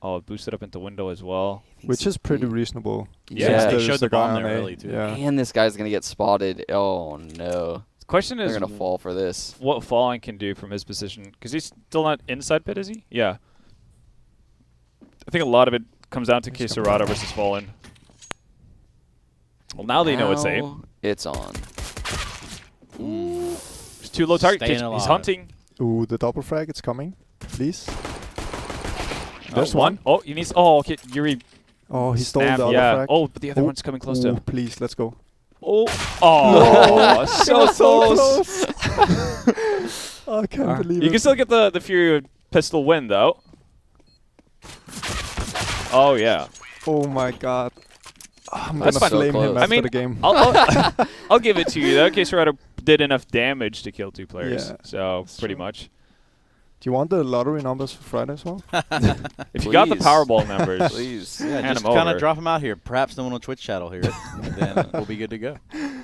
S2: Oh, it boosted up into window as well.
S3: Which is pretty reasonable.
S2: Yeah,
S4: they
S3: There's
S4: showed the
S3: guy
S4: bomb
S3: on
S4: there
S3: A.
S4: early, too.
S3: Yeah.
S1: And this guy's going to get spotted. Oh, no.
S2: The question is
S1: They're going to fall for this.
S2: what Fallen can do from his position. Because he's still not inside pit, is he? Yeah. I think a lot of it comes down to Cerrado versus Fallen. Well, now they know it's A.
S1: It's on.
S2: Ooh. It's too low target.
S4: Staying
S2: He's
S4: alive.
S2: hunting.
S3: Ooh, the double frag, it's coming. Please.
S2: There's one. Oh, he needs. Oh, okay. Yuri.
S3: Oh, he stole
S2: Snap,
S3: the other
S2: yeah.
S3: frag.
S2: Oh, but the other one's coming close to him.
S3: Please, let's go.
S2: Oh. Oh, so close.
S3: I can't believe
S2: You
S3: it.
S2: can still get the FURIA pistol win, though. Oh, yeah.
S3: Oh my god. I'm
S2: That's
S3: gonna
S2: fine.
S3: flame
S1: So
S3: him
S1: close.
S3: after
S2: I mean,
S3: the game.
S2: I'll give it to you, though. Cerrado did enough damage to kill 2 players.
S3: Yeah,
S2: so,
S3: that's
S2: pretty
S3: true.
S2: much.
S3: Do you want the lottery numbers for Friday as well?
S2: If you got the
S1: Please.
S2: Powerball numbers,
S1: Please.
S4: Yeah,
S2: hand
S4: just
S2: him
S4: kind of
S2: over.
S4: drop him out here. Perhaps no one on Twitch chat will hear it, and then we'll be good to go.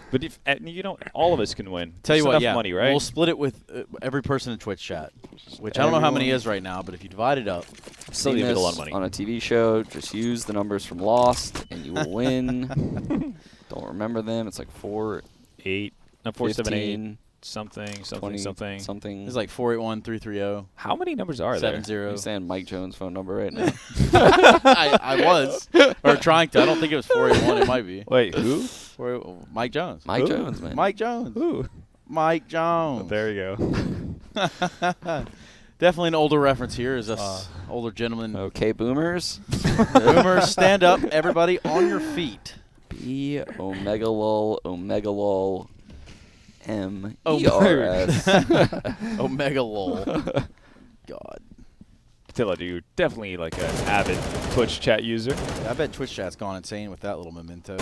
S2: But if you know, all of us can win.
S4: Tell you
S2: It's
S4: what,
S2: enough
S4: yeah,
S2: money, right?
S4: we'll split it with every person in Twitch chat, which I don't know how many is right now, but if you divide it up,
S2: Still
S1: Seen
S2: you get a
S1: this
S2: lot of money.
S1: on a TV show. Just use the numbers from Lost, and you will win. Don't remember them. It's like 4,
S2: 8, no, 4, 7, 8,
S1: 15,
S2: something,
S1: 20,
S2: something.
S1: something.
S4: it's like 481-330.
S2: How many numbers are there?
S4: 70.
S1: You're saying Mike Jones' phone number right now.
S4: I was, or trying to. I don't think it was 481. It might be.
S2: Wait, who?
S4: Mike Jones.
S1: Mike
S2: Who?
S1: Jones, man.
S4: Mike Jones.
S2: Who?
S4: Mike Jones.
S2: There you go.
S4: Definitely an older reference here, as us older gentlemen.
S1: Okay, boomers.
S4: Boomers, stand up, everybody, on your feet.
S1: B omega lol M
S4: Oh,
S1: E R S.
S4: Omega lol. God.
S2: Attila, you're definitely like an avid Twitch chat user.
S4: I bet Twitch chat's gone insane with that little memento.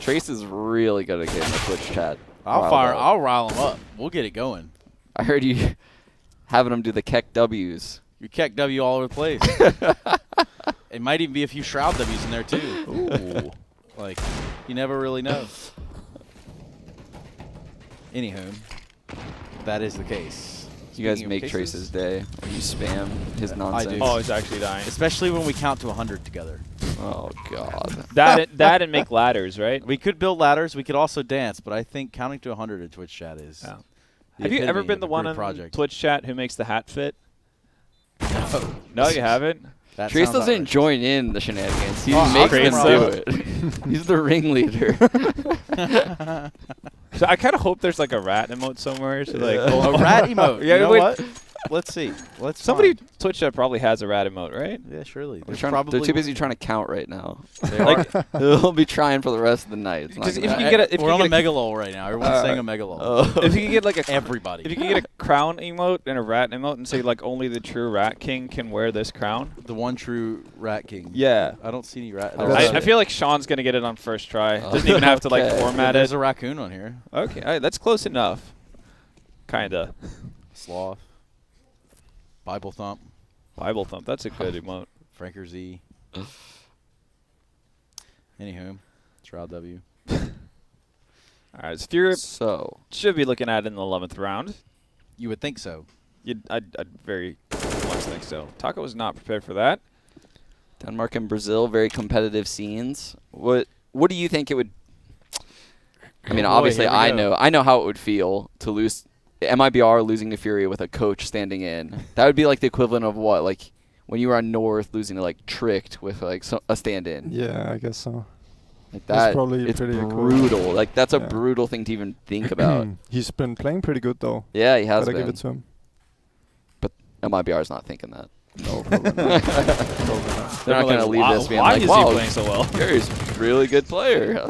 S1: Trace is really good at getting the Twitch chat.
S4: I'll rile him up. We'll get it going.
S1: I heard you having him do the Keck W's.
S4: You Keck W all over the place. It might even be a few Shroud W's in there, too. Ooh. Like, you never really know. Anywho, that is the case.
S1: You guys
S4: Speaking of
S1: make
S4: cases,
S1: Trace's day when you spam his nonsense.
S4: do.
S2: Oh, he's actually dying.
S4: especially when we count to 100 together.
S1: Oh, God.
S2: that and make ladders, right?
S4: We could build ladders. We could also dance, but I think counting to 100 in Twitch chat is.
S2: Yeah.
S4: the
S2: Have you ever
S4: epitome
S2: been
S4: of
S2: the
S4: a
S2: one
S4: group
S2: on
S4: project.
S2: Twitch chat who makes the hat fit? No, you haven't?
S4: That
S1: Trace
S4: sounds
S1: doesn't
S4: outrageous.
S1: join in the shenanigans. He
S4: Oh,
S1: makes
S2: I'll
S1: them
S2: come
S1: do it. He's the ringleader.
S2: So I kind of hope there's like a rat emote somewhere. So like,
S4: A rat emote.
S2: Yeah,
S4: you know
S2: wait.
S4: what? let's see.
S2: Somebody Twitch chat probably has a rat emote, right?
S4: Yeah, surely.
S1: They're too busy trying to count right now. They'll be trying for the rest of the night.
S4: We're on a megalol right now. Everyone's saying a megalol.
S2: If you can get like
S4: everybody.
S2: If you can get a crown emote and a rat emote and say like only the true rat king can wear this crown.
S4: The one true rat king.
S2: Yeah.
S4: I don't see any rat.
S2: I feel like Sean's gonna get it on first try. Doesn't even have to like format it.
S4: There's a raccoon on here.
S2: Okay, that's close enough. Kinda.
S4: Sloth. Bible thump.
S2: Bible thump. That's a good emote.
S4: Franker Z. Anywho, Shroud W.
S2: All right, so FURIA should be looking at it in the 11th round.
S4: You would think so.
S2: I'd very much think so. Taco was not prepared for that.
S1: Denmark and Brazil, very competitive scenes. What do you think it would? I mean, obviously, I know how it would feel to lose. MIBR losing to FURIA with a coach standing in. That would be like the equivalent of what, like when you were on North losing to like Tricked with like a stand-in.
S3: Yeah, I guess so.
S1: Like that,
S3: it's probably
S1: it's
S3: pretty
S1: brutal.
S3: Cool.
S1: Like that's a brutal thing to even think about.
S3: He's been playing pretty good though.
S1: Yeah, he has been.
S3: Gotta give it to him.
S1: But MIBR is not thinking that.
S3: No, probably not.
S1: They're not going to leave this being like,
S2: wow, is he playing so well?
S1: Gary's a really good player.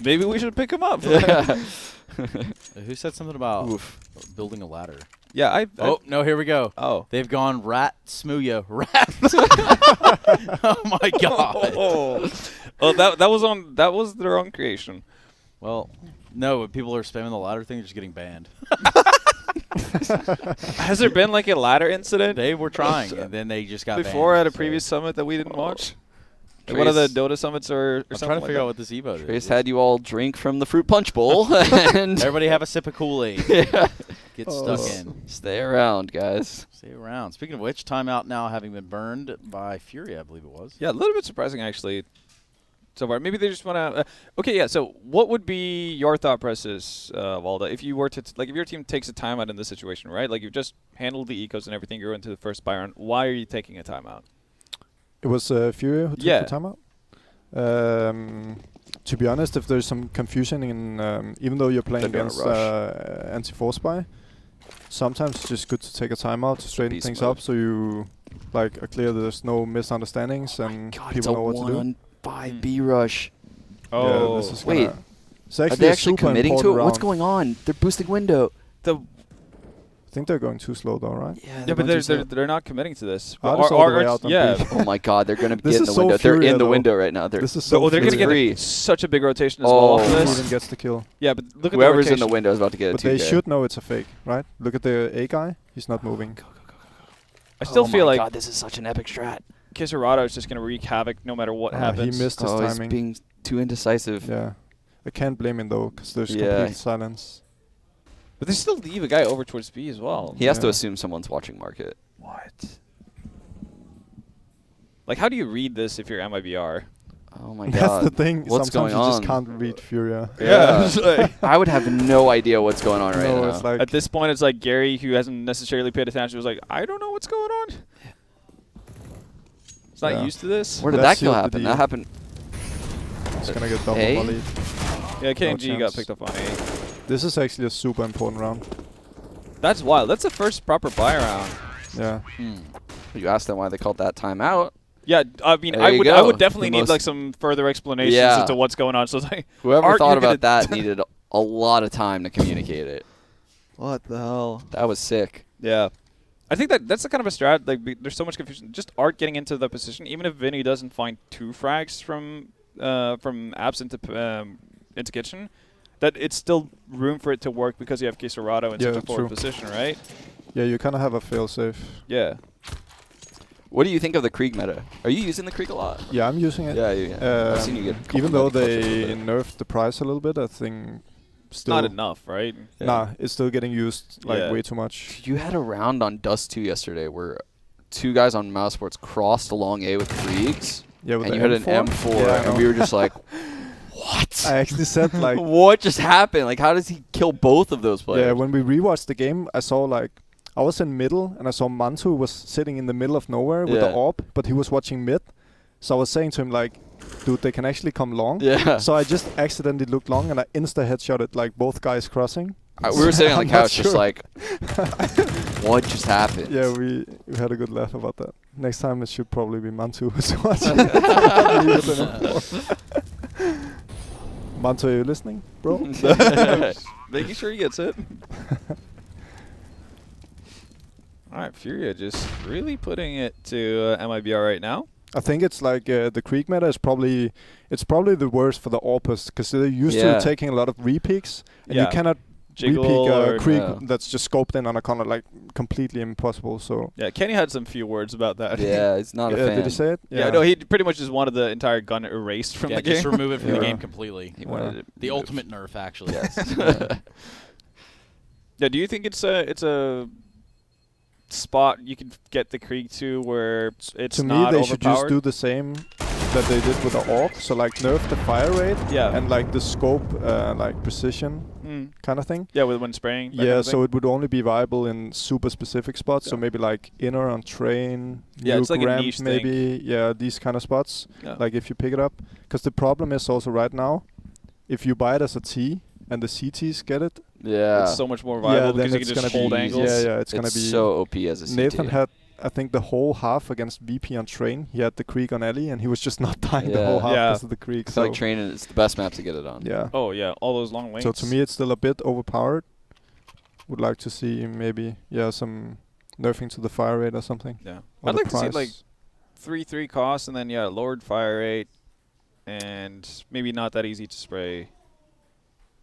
S2: Maybe we should pick him up.
S1: Yeah.
S4: Who said something about building a ladder?
S2: Yeah,
S4: oh, no, here we go.
S2: Oh.
S4: They've gone rat smooya. Rat. Oh, my God.
S2: Oh, that was their own creation.
S4: Well, no, when people are spamming the ladder thing, they're just getting banned.
S2: Has there been like a ladder incident?
S4: They were trying, and then they just got
S2: before
S4: banned,
S2: at a previous summit that we didn't watch? One of the Dota summits or
S4: I'm
S2: something
S4: trying to figure
S2: like
S4: out what this Evo is.
S1: Trace had you all drink from the fruit punch bowl. And
S4: everybody have a sip of Kool-Aid.
S1: Yeah.
S4: Get stuck in.
S1: Stay around, guys.
S4: Stay around. Speaking of which, timeout now having been burned by FURIA, I believe it was.
S2: Yeah, a little bit surprising actually. So far, maybe they just want to. Okay, yeah. So, what would be your thought process, Valda, if you were to if your team takes a timeout in this situation, right? Like you've just handled the ecos and everything, you're into the first buy round. Why are you taking a timeout?
S3: It was FURIA who took the timeout. To be honest, if there's some confusion in, even though you're playing against anti-force buy, sometimes it's just good to take a timeout to straighten things up, so you are clear that there's no misunderstandings and people know what to do.
S1: 5 B rush.
S3: Oh, yeah, this is
S1: wait.
S3: Are
S1: they actually committing to it? What's going on? They're boosting window.
S3: I think they're going too slow though, right?
S2: Yeah, but they're not committing to this.
S1: Yeah. Oh my God, they're going to get in the window. They're in the window right now.
S3: This is so
S2: they're going to get such a big rotation as well off this.
S3: Even gets the kill.
S2: Yeah, but look at
S1: whoever's in the window is about to get
S3: but they should know it's a fake, right? Look at the A guy. He's not moving.
S1: Go.
S2: I still feel like
S1: God, this is such an epic strat.
S2: Kisarado is just going to wreak havoc no matter what happens.
S3: He missed his timing.
S1: He's being too indecisive.
S3: Yeah. I can't blame him though, because there's complete silence.
S2: But they still leave a guy over towards B as well.
S1: He has to assume someone's watching market.
S2: What? Like, how do you read this if you're MIBR?
S1: Oh my God.
S3: That's the thing.
S1: What's
S3: Sometimes
S1: going on?
S3: You just can't read FURIA.
S2: Yeah.
S1: I would have no idea what's going on right now.
S3: It's like
S2: at this point, it's like Gary, who hasn't necessarily paid attention, was like, I don't know what's going on. It's not used to this.
S1: Where did that kill happen? That happened.
S3: It's going to get double volleyed.
S2: Yeah, KNG got picked up on A.
S3: This is actually a super important round.
S2: That's wild. That's the first proper buy round.
S3: Yeah.
S1: You asked them why they called that timeout.
S2: Yeah, I mean, I would definitely need like some further explanations as to what's going on. So it's like,
S1: whoever thought about that needed a lot of time to communicate it.
S2: What the hell?
S1: That was sick.
S2: Yeah. I think that's the kind of a strat. Like, there's so much confusion. Just Art getting into the position, even if Vinny doesn't find 2 frags from apps into kitchen, that it's still room for it to work because you have Kisarado in such a forward position, right?
S3: Yeah, you kind of have a failsafe.
S2: Yeah.
S1: What do you think of the Krieg meta? Are you using the Krieg a lot?
S3: Yeah, I'm using it.
S1: Yeah. I've seen you get
S3: even though they nerfed the price a little bit, I think still
S2: not enough, right?
S3: Yeah. Nah, it's still getting used like way too much.
S1: You had a round on Dust 2 yesterday where 2 guys on Mouse Sports crossed along A with Kriegs.
S3: Yeah, with
S1: and you had an M4, and we were just like, what?
S3: I actually said like,
S1: what just happened? Like, how does he kill both of those players?
S3: Yeah, when we rewatched the game, I saw like, I was in middle, and I saw Mantu was sitting in the middle of nowhere with the AWP, but he was watching mid. So I was saying to him like, dude, they can actually come long.
S1: Yeah.
S3: So I just accidentally looked long and I insta-headshotted like both guys crossing.
S1: We were sitting on the
S3: I'm not
S1: couch just
S3: sure.
S1: like, what just happened?
S3: Yeah, we had a good laugh about that. Next time it should probably be Mantu who's watching. Mantu, are you listening, bro?
S2: Making sure he gets it. All right, Furia just really putting it to MIBR right now.
S3: I think it's like the Krieg meta is probably the worst for the AWPers because they're used to taking a lot of re-peaks and you cannot
S2: Jiggle
S3: re-peak Krieg that's just scoped in on a corner, like completely impossible. So
S2: yeah, Kenny had some few words about that.
S1: Yeah, he's not a fan.
S3: Did he say it?
S2: Yeah, no, he pretty much just wanted the entire gun erased from the game.
S4: Just remove it from the game completely.
S1: He wanted it
S4: the ultimate nerf, actually.
S1: Yes.
S2: Yeah, do you think it's a spot you can get the Krieg to where it's
S3: to
S2: not
S3: me, they should just
S2: overpowered?
S3: do the same that they did with the AWP. So like nerf the fire rate and like the scope, like precision kind of thing.
S2: Yeah, with when spraying.
S3: Yeah, so it would only be viable in super specific spots. So maybe like inner on train,
S2: it's like
S3: ramp
S2: a niche
S3: maybe.
S2: thing.
S3: Yeah, these kind of spots. Like if you pick it up, because the problem is also right now, if you buy it as a T and the CTs get it.
S2: Yeah, it's so much more viable because you can just hold angles.
S3: Yeah, it's gonna be
S1: so OP as a CT.
S3: Nathan had, I think, the whole half against VP on train. He had the Krieg on Ellie, and he was just not dying the whole half because of the Krieg.
S1: I feel like train is the best map to get it on.
S3: Yeah.
S2: Oh yeah, all those long wings.
S3: So to me, it's still a bit overpowered. Would like to see maybe some nerfing to the fire rate or something.
S2: Yeah,
S3: or
S2: I'd like
S3: price.
S2: to see like 3/3 cost and then lowered fire rate, and maybe not that easy to spray.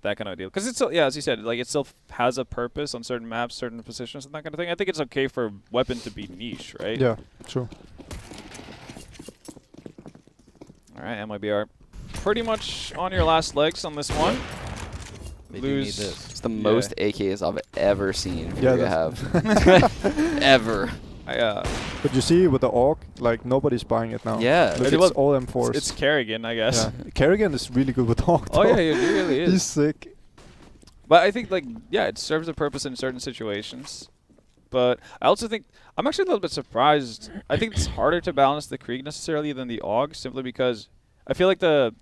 S2: That kind of deal, because it's still, as you said, like it still has a purpose on certain maps, certain positions, and that kind of thing. I think it's okay for weapon to be niche, right?
S3: Yeah, true.
S2: All right, MIBR, pretty much on your last legs on this one.
S4: They do need this.
S1: It's the most AKs I've ever seen.
S3: Yeah,
S1: Furia have ever.
S3: But you see, with the AUG, like nobody's buying it now.
S1: Yeah,
S3: Look, it's all M4s.
S2: It's Kerrigan, I guess.
S3: Yeah. Kerrigan is really good with AUG.
S2: Oh yeah, he really is.
S3: He's sick.
S2: But I think it serves a purpose in certain situations. But I also think I'm actually a little bit surprised. I think it's harder to balance the Krieg necessarily than the AUG, simply because I feel like the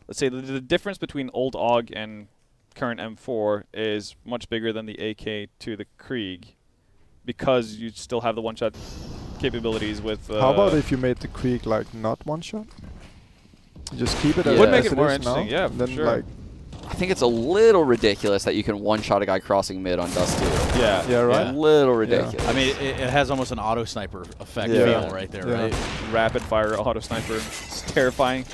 S2: let's say the difference between old AUG and current M4 is much bigger than the AK to the Krieg, because you still have the one-shot capabilities with.
S3: How about if you made the Krieg like not one-shot? You just keep it as
S2: would
S3: it
S2: make
S3: is
S2: it more
S3: now,
S2: interesting. Yeah,
S3: and then
S2: for sure.
S3: like
S1: I think it's a little ridiculous that you can one-shot a guy crossing mid on Dust 2.
S2: Yeah.
S3: Yeah, right.
S1: A little ridiculous.
S4: I mean, it has almost an auto sniper effect
S3: Yeah.
S4: feel right there,
S3: Yeah.
S4: right?
S2: Rapid fire auto sniper. It's terrifying.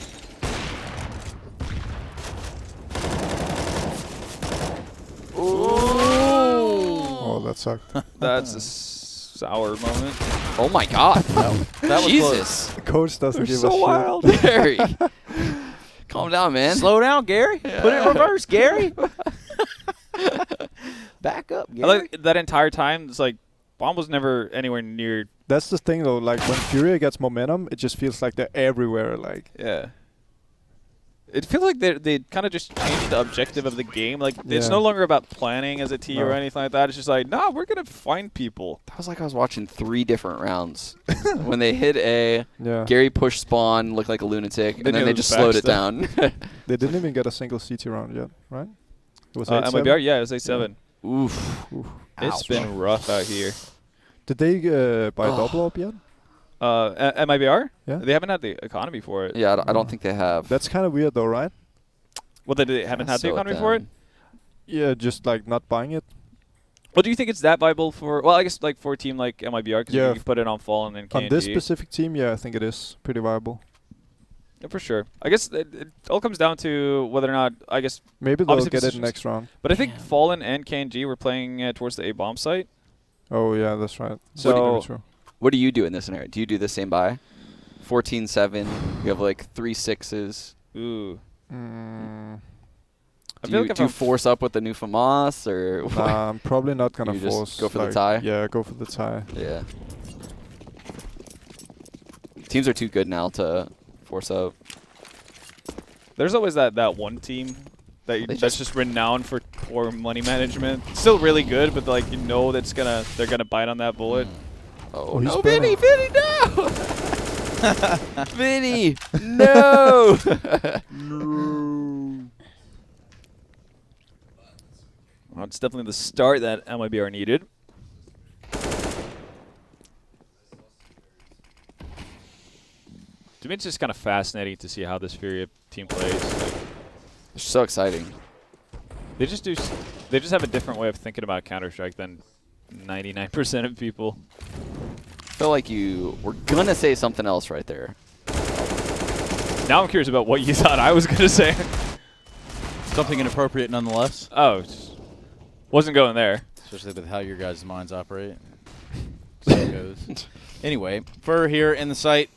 S3: Oh, that sucked.
S2: That's a sour moment.
S1: Oh my God.
S2: That was
S1: Jesus.
S3: The coach doesn't give
S2: so
S3: a
S2: wild.
S1: Gary. Calm down, man.
S4: Slow down, Gary. Put it in reverse, Gary. Back up, Gary.
S2: I like that entire time. It's like bomb was never anywhere near.
S3: That's the thing though. Like when Furia gets momentum, it just feels like they're everywhere. Like
S2: Yeah. It feels like they kind of just changed the objective of the game. Like it's
S3: Yeah.
S2: no longer about planning as a T or
S3: No.
S2: anything like that. It's just like, nah, we're gonna find people.
S1: That was like I was watching 3 different rounds. When they hit A,
S3: yeah,
S1: Gary pushed spawn, looked like a lunatic, and
S2: Then
S1: then
S2: he
S1: they
S2: was
S1: just slowed it
S2: back
S1: down.
S3: they didn't even get a single CT round yet, right? It was
S2: MIBR, yeah, it was A7.
S1: Oof.
S2: It's been rough out here.
S3: Did they buy double up yet?
S2: MIBR?
S3: Yeah.
S2: They haven't had the economy for it.
S1: Yeah, I don't think they have.
S3: That's kind of weird though, right?
S2: Well, they haven't had the economy for it?
S3: Yeah, just like not buying it.
S2: Well, do you think it's that viable for? Well, I guess like for a team like MIBR, because
S3: Yeah.
S2: you can put it on Fallen and KNG.
S3: On this specific team, yeah, I think it is pretty viable.
S2: Yeah, for sure. I guess it all comes down to whether or not, I guess.
S3: Maybe they'll
S2: Obviously
S3: get it
S2: positions.
S3: next round.
S2: But I think Fallen and KNG were playing towards the A bomb site.
S3: Oh yeah, that's right.
S2: So-
S3: Very true.
S1: What do you do in this scenario? Do you do the same buy? 14-7. You have like 3 6s.
S2: Ooh. I
S1: Do
S2: feel
S1: you,
S2: like if
S1: do you
S2: I'm
S1: force up with the new FAMAS or what?
S3: Nah, I'm probably not gonna
S1: You just
S3: force.
S1: go for the
S3: like,
S1: tie?
S3: Yeah, go for the tie.
S1: Yeah. Teams are too good now to force up.
S2: There's always that one team that
S1: They
S2: that's just renowned for poor money management. Still really good, but like you know they're gonna bite on that bullet.
S1: Oh,
S3: Oh, he's
S1: no,
S3: better.
S1: Vinny, no! Vinny, no!
S2: Well, it's definitely the start that MIBR needed. To me, it's just kind of fascinating to see how this FURIA team plays. Like,
S1: It's so exciting.
S2: they just have a different way of thinking about Counter-Strike than 99% of people.
S1: I feel like you were gonna say something else right there.
S2: Now I'm curious about what you thought I was going to say.
S4: Something inappropriate nonetheless.
S2: Oh, wasn't going there.
S4: Especially with how your guys' minds operate. So it goes. Anyway, Fur here in the site,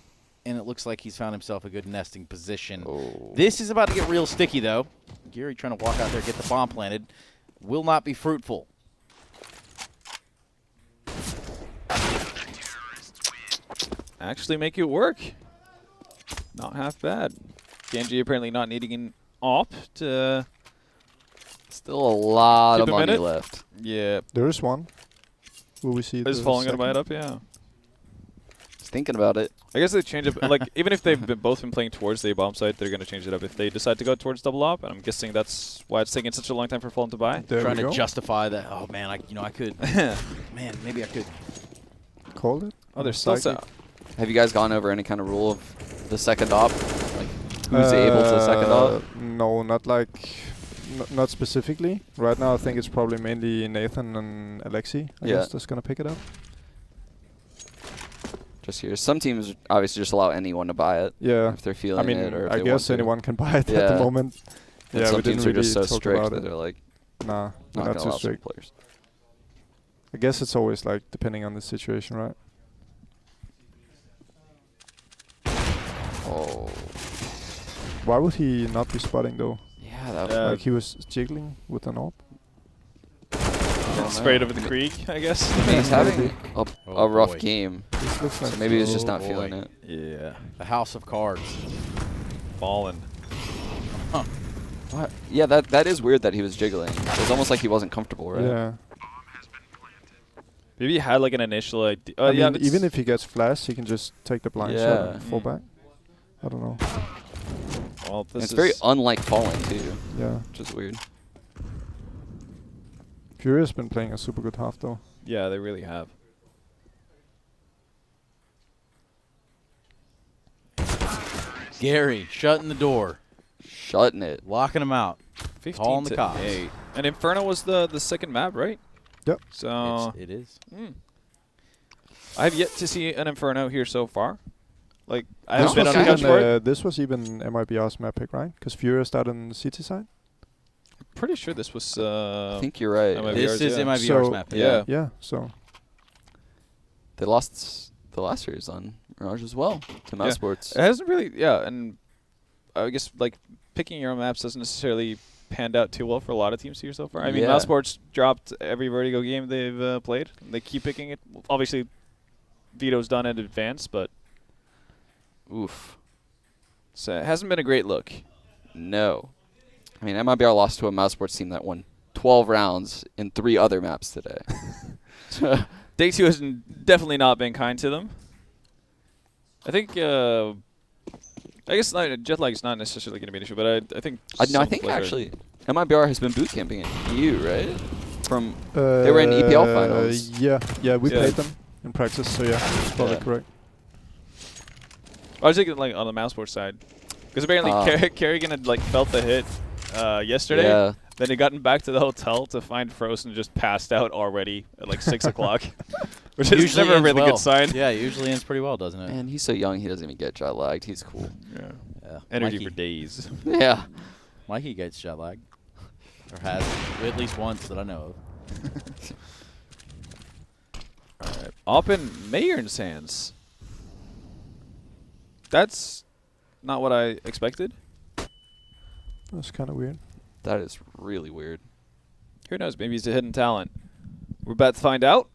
S4: and it looks like he's found himself a good nesting position.
S1: Oh.
S4: This is about to get real sticky, though. Gary trying to walk out there, get the bomb planted. Will not be fruitful.
S2: Actually make it work. Not half bad. Genji apparently not needing an op to...
S1: Still a lot
S2: Keep
S1: of
S2: a
S1: money
S2: minute.
S1: left.
S2: Yeah.
S3: There is one. Will we see
S2: Is
S3: the
S2: falling going to buy it
S3: second?
S2: up? Yeah.
S1: Just thinking about it.
S2: I guess they change it. Like, even if they've both been playing towards the bomb site, they're going to change it up if they decide to go towards double op. And I'm guessing that's why it's taking such a long time for Fallen to buy.
S3: There
S4: Trying
S3: we
S4: to
S3: go.
S4: justify that. Oh, man, I could. Man, maybe I could.
S3: Called it.
S2: Oh, there's still
S3: Psychic.
S2: some.
S1: Have you guys gone over any kind of rule of the second op? Like, who's able to second op?
S3: No, not like, not specifically. Right now, I think it's probably mainly Nathan and Alexi. I
S1: Yeah.
S3: guess that's gonna pick it up.
S1: Just here. Some teams obviously just allow anyone to buy it
S3: Yeah.
S1: if they're
S3: I
S1: feeling
S3: mean,
S1: it or if
S3: I
S1: they
S3: guess
S1: want to.
S3: anyone can buy it at
S1: Yeah.
S3: the moment.
S1: And
S3: Yeah,
S1: some
S3: we didn't
S1: teams are just so
S3: really talk
S1: strict
S3: about
S1: that
S3: it.
S1: they're like
S3: Nah, we're
S1: not
S3: not
S1: gonna
S3: too
S1: allow some
S3: strict.
S1: players.
S3: I guess it's always like depending on the situation, right?
S1: Oh.
S3: Why would he not be spotting though?
S1: Yeah, that was
S2: Yeah.
S3: Like he was jiggling with an AWP.
S2: Sprayed over the creek, I guess.
S1: He's having a
S4: Oh,
S1: rough
S4: boy.
S1: game.
S3: This looks like
S1: So maybe he's just
S4: Oh,
S1: not feeling
S4: boy.
S1: it.
S2: Yeah.
S4: The House of Cards.
S2: Fallen.
S1: What? Yeah, that is weird that he was jiggling. It was almost like he wasn't comfortable, right?
S3: Yeah.
S2: Maybe he had like an initial idea.
S3: I
S2: Yeah,
S3: mean, even if he gets flashed, he can just take the blind shot
S1: Yeah.
S3: and fall back. I don't know.
S2: well,
S1: And
S2: this
S1: it's
S2: is
S1: very unlike Fallen too,
S3: Yeah.
S1: which is weird.
S3: FURIA's been playing a super good half though.
S2: yeah, they really have.
S4: Gary shutting the door,
S1: Shutting it.
S4: locking him out.
S2: 15
S4: Calling the
S2: to
S4: cops.
S2: 8. And Inferno was the second map, right?
S3: Yep.
S2: So
S4: It is.
S2: I have yet to see an Inferno here so far. Like I
S3: This
S2: haven't been
S3: was,
S2: on the couch
S3: even,
S2: for it.
S3: this was even MIBR's map pick, right? Because FURIA started on the CT side.
S2: Pretty sure this was.
S1: I think you're right.
S2: MIBR's,
S4: This is
S2: yeah.
S4: MIBR's
S3: So-
S4: map.
S2: Yeah.
S3: Yeah. So
S1: They lost the last series on Mirage as well to Mouse
S2: Yeah.
S1: Sports.
S2: It hasn't really, yeah, and I guess like picking your own maps doesn't necessarily panned out too well for a lot of teams here so far. I mean,
S1: Yeah.
S2: Mouse Sports dropped every Vertigo game they've played. They keep picking it. Obviously, Vito's done in advance, but
S1: Oof.
S2: so it hasn't been a great look.
S1: No. I mean, MIBR lost to a Mouse Sports team that won 12 rounds in 3 other maps today.
S2: Day 2 has definitely not been kind to them. I think, I guess jet lag is not necessarily going to be an issue, but I think.
S1: No, I
S2: some
S1: think
S2: players are-
S1: actually MIBR has been boot camping in EU, right? From they were in EPL finals.
S3: Yeah. Yeah, we
S2: Yeah.
S3: played them in practice. So yeah, that's probably
S1: Yeah.
S3: correct.
S2: I was thinking like on the Mouse Sports side, because apparently Kerrigan had like felt the hit yesterday.
S1: Yeah.
S2: Then he gotten back to the hotel to find Frozen just passed out already at like 6 o'clock, which is
S4: Usually
S2: never a
S4: ends
S2: really
S4: well.
S2: good sign.
S4: Yeah, usually ends pretty well, doesn't it?
S1: Man, he's so young. He doesn't even get jet lagged. He's cool.
S2: Yeah.
S4: Yeah.
S2: Energy
S4: Mikey.
S2: for days.
S1: Yeah.
S4: Mikey gets jet lag. Or has. At least once that I know of.
S2: Up in Mayern's hands. That's not what I expected.
S3: That's kind of weird.
S1: That is really weird.
S2: Who knows? Maybe he's a hidden talent. We're about to find out.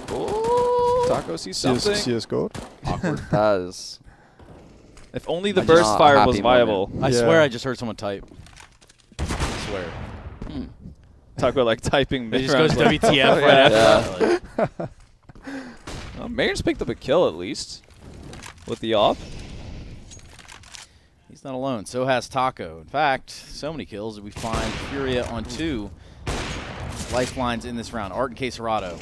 S1: Oh.
S2: Taco sees something.
S3: CS gold.
S4: Awkward.
S1: That is.
S2: If only the
S1: Just
S2: burst
S1: not a
S2: fire
S1: happy
S2: was viable.
S3: moment.
S4: I
S3: Yeah.
S4: swear I just heard someone type. I swear.
S1: Hmm.
S2: Talk about like typing.
S4: It just goes
S2: mid-round.
S4: WTF right after that. Like,
S2: Mayern's picked up a kill at least. with the op.
S4: He's not alone. So has Taco. In fact, so many kills that we find Furia on 2 lifelines in this round. Art and Queserado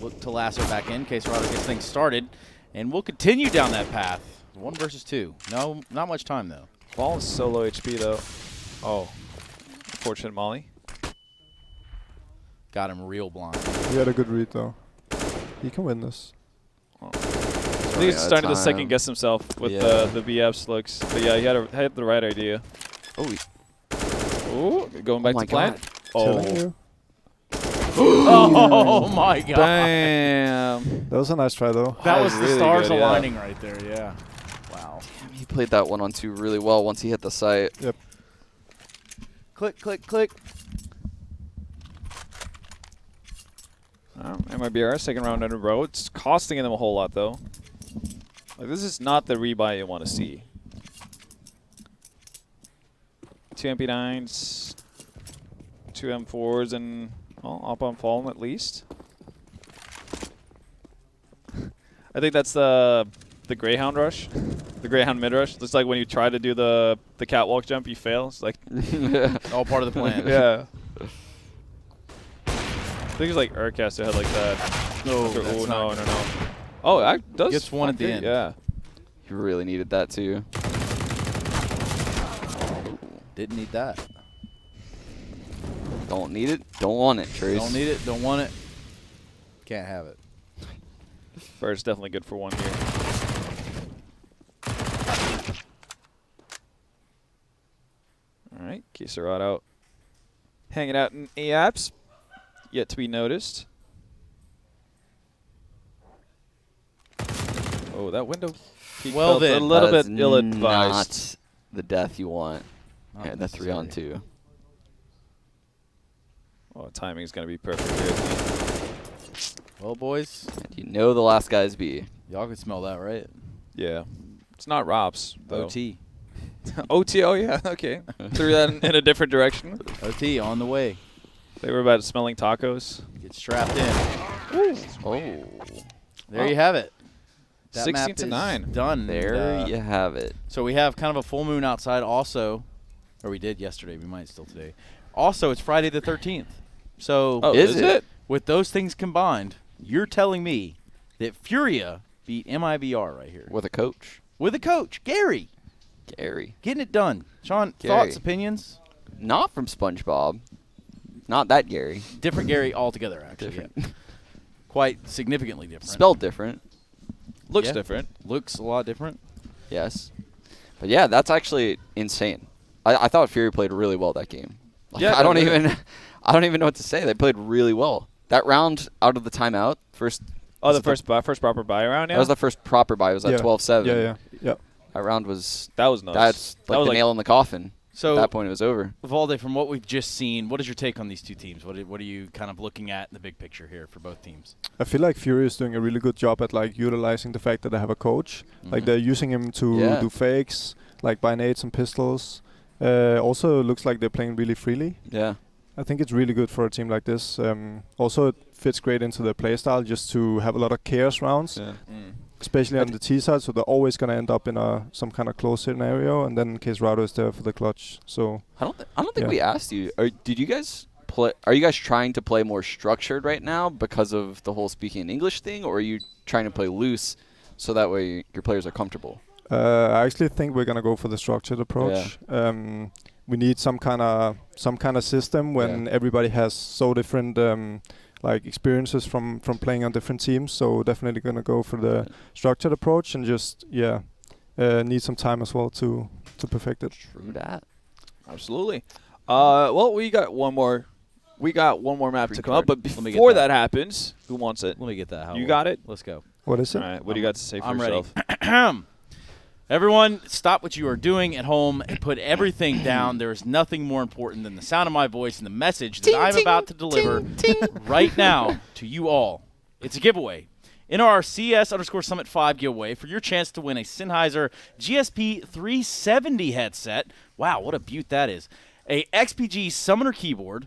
S4: look to lasso back in. Queserado gets things started, and we'll continue down that path. 1 versus 2. No, not much time though.
S2: Ball is so low HP though. Oh, unfortunate molly.
S4: Got him real blind.
S3: He had a good read though. He can win this.
S2: I think he's starting to second guess himself with the BF's looks. But yeah, he had the right idea. Oh, going back to plan. Oh.
S4: Oh my god.
S2: Damn.
S3: That was a nice try though.
S4: That was
S2: really
S4: the stars
S2: good,
S4: aligning right there, yeah. Wow.
S1: Damn, he played that 1-on-2 really well once he hit the site.
S3: Yep.
S4: Click, click, click.
S2: MIBR, second round in a row. It's costing them a whole lot though. Like, this is not the rebuy you want to see. 2 MP9s, 2 M4s, and up on Fallen at least. I think that's the Greyhound rush, the Greyhound mid rush. It's like when you try to do the catwalk jump, you fail. It's like
S4: all part of the plan.
S2: Yeah. I think it's like Urcaster had like that. No. Oh, that does.
S4: Gets one at the end.
S2: Yeah.
S1: He really needed that too.
S4: Didn't need that.
S1: Don't need it. Don't want it, Trace.
S4: Don't need it. Don't want it. Can't have it.
S2: First, definitely good for 1 here. All right, Queserado hanging out in AAPS. Yet to be noticed. Oh, that window.
S4: Well then.
S2: A little
S1: That's
S2: bit ill-advised.
S1: Not the death you want.
S4: Not
S1: The 3-on-2.
S2: Oh, timing is going to be perfect here.
S4: Well, boys.
S1: And you know the last guy's B.
S4: Y'all can smell that, right?
S2: Yeah. It's not Rob's, though.
S4: OT.
S2: OT, oh yeah, okay. Threw that in a different direction.
S4: OT on the way.
S2: They were about smelling tacos.
S4: Get strapped in.
S1: Ooh. Oh.
S4: There you have it. That
S2: 16
S4: map
S2: to
S4: is
S2: 9.
S4: Done.
S1: There you have it.
S4: So we have kind of a full moon outside also. Or we did yesterday. We might still today. Also, it's Friday the 13th. So
S1: Is it?
S4: With those things combined, you're telling me that Furia beat MIBR right here.
S1: With a coach.
S4: With a coach, Gary.
S1: Gary.
S4: Getting it done. Sean,
S1: Gary.
S4: thoughts, opinions?
S1: Not from SpongeBob. Not that Gary.
S4: Different Gary altogether, actually.
S1: Different.
S4: Yeah. Quite significantly different.
S1: Spelled different.
S2: Looks different.
S4: Looks a lot different.
S1: Yes. But yeah, that's actually insane. I thought Fury played really well that game. Like,
S2: Yeah,
S1: I don't even know what to say. They played really well. That round out of the timeout, first.
S2: Oh, the first proper buy round. Yeah,
S1: That was the first proper buy. It was at 12-7.
S3: Yeah.
S1: That round was.
S2: that was nuts.
S1: That's like
S2: that was
S1: the nail in the coffin.
S4: So
S1: At that point, it was over.
S4: Valde, from what we've just seen, what is your take on these two teams? What are you kind of looking at in the big picture here for both teams?
S3: I feel like Fury is doing a really good job at like utilizing the fact that they have a coach. Like they're using him to do fakes, like buy nades and pistols. Also, it looks like they're playing really freely.
S1: Yeah.
S3: I think it's really good for a team like this. Also, it fits great into their playstyle just to have a lot of chaos rounds, especially on the T side. So they're always going to end up in some kind of close scenario, and then Queserado is there for the clutch. So
S1: I don't think we asked you. Did you guys play? Are you guys trying to play more structured right now because of the whole speaking in English thing, or are you trying to play loose so that way your players are comfortable?
S3: I actually think we're gonna go for the structured approach. Yeah. We need some kind of system when everybody has so different like experiences from playing on different teams. So definitely gonna go for the structured approach and just need some time as well to perfect it.
S1: True that.
S2: Absolutely. Well, we got one more map to come up, but before that happens, who wants it?
S4: Let me get that. Howell.
S2: You got it?
S4: Let's go.
S3: What is it?
S2: All right. What do you got to say for
S4: I'm
S2: yourself?
S4: Ready. Everyone, stop what you are doing at home and put everything down. There is nothing more important than the sound of my voice and the message that I'm about to deliver right now to you all. It's a giveaway. In our CS_Summit 5 giveaway for your chance to win a Sennheiser GSP 370 headset. Wow, what a beaut that is. A XPG Summoner keyboard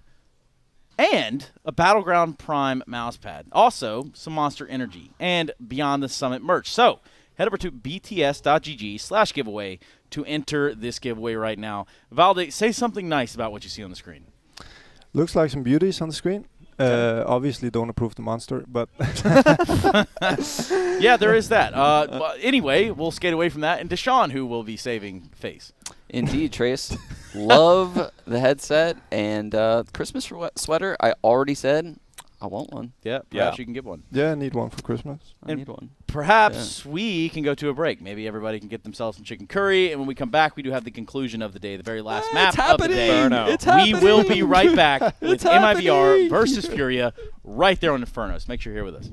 S4: and a Battleground Prime mousepad. Also, some Monster Energy and Beyond the Summit merch. So, head over to bts.gg/giveaway to enter this giveaway right now. Valde, say something nice about what you see on the screen.
S3: Looks like some beauties on the screen. Obviously don't approve the monster, but
S4: yeah, there is that. But anyway, we'll skate away from that. And Deshaun, who will be saving face.
S1: Indeed, Trace. Love the headset and Christmas sweater. I already said I want one.
S4: Yeah, perhaps you can get one.
S3: Yeah, I need one for Christmas.
S1: I need one.
S4: Perhaps we can go to a break. Maybe everybody can get themselves some chicken curry. And when we come back, we do have the conclusion of the day, the very last map of the day. We will be right back with MIBR versus FURIA right there on Infernos. Make sure you're here with us.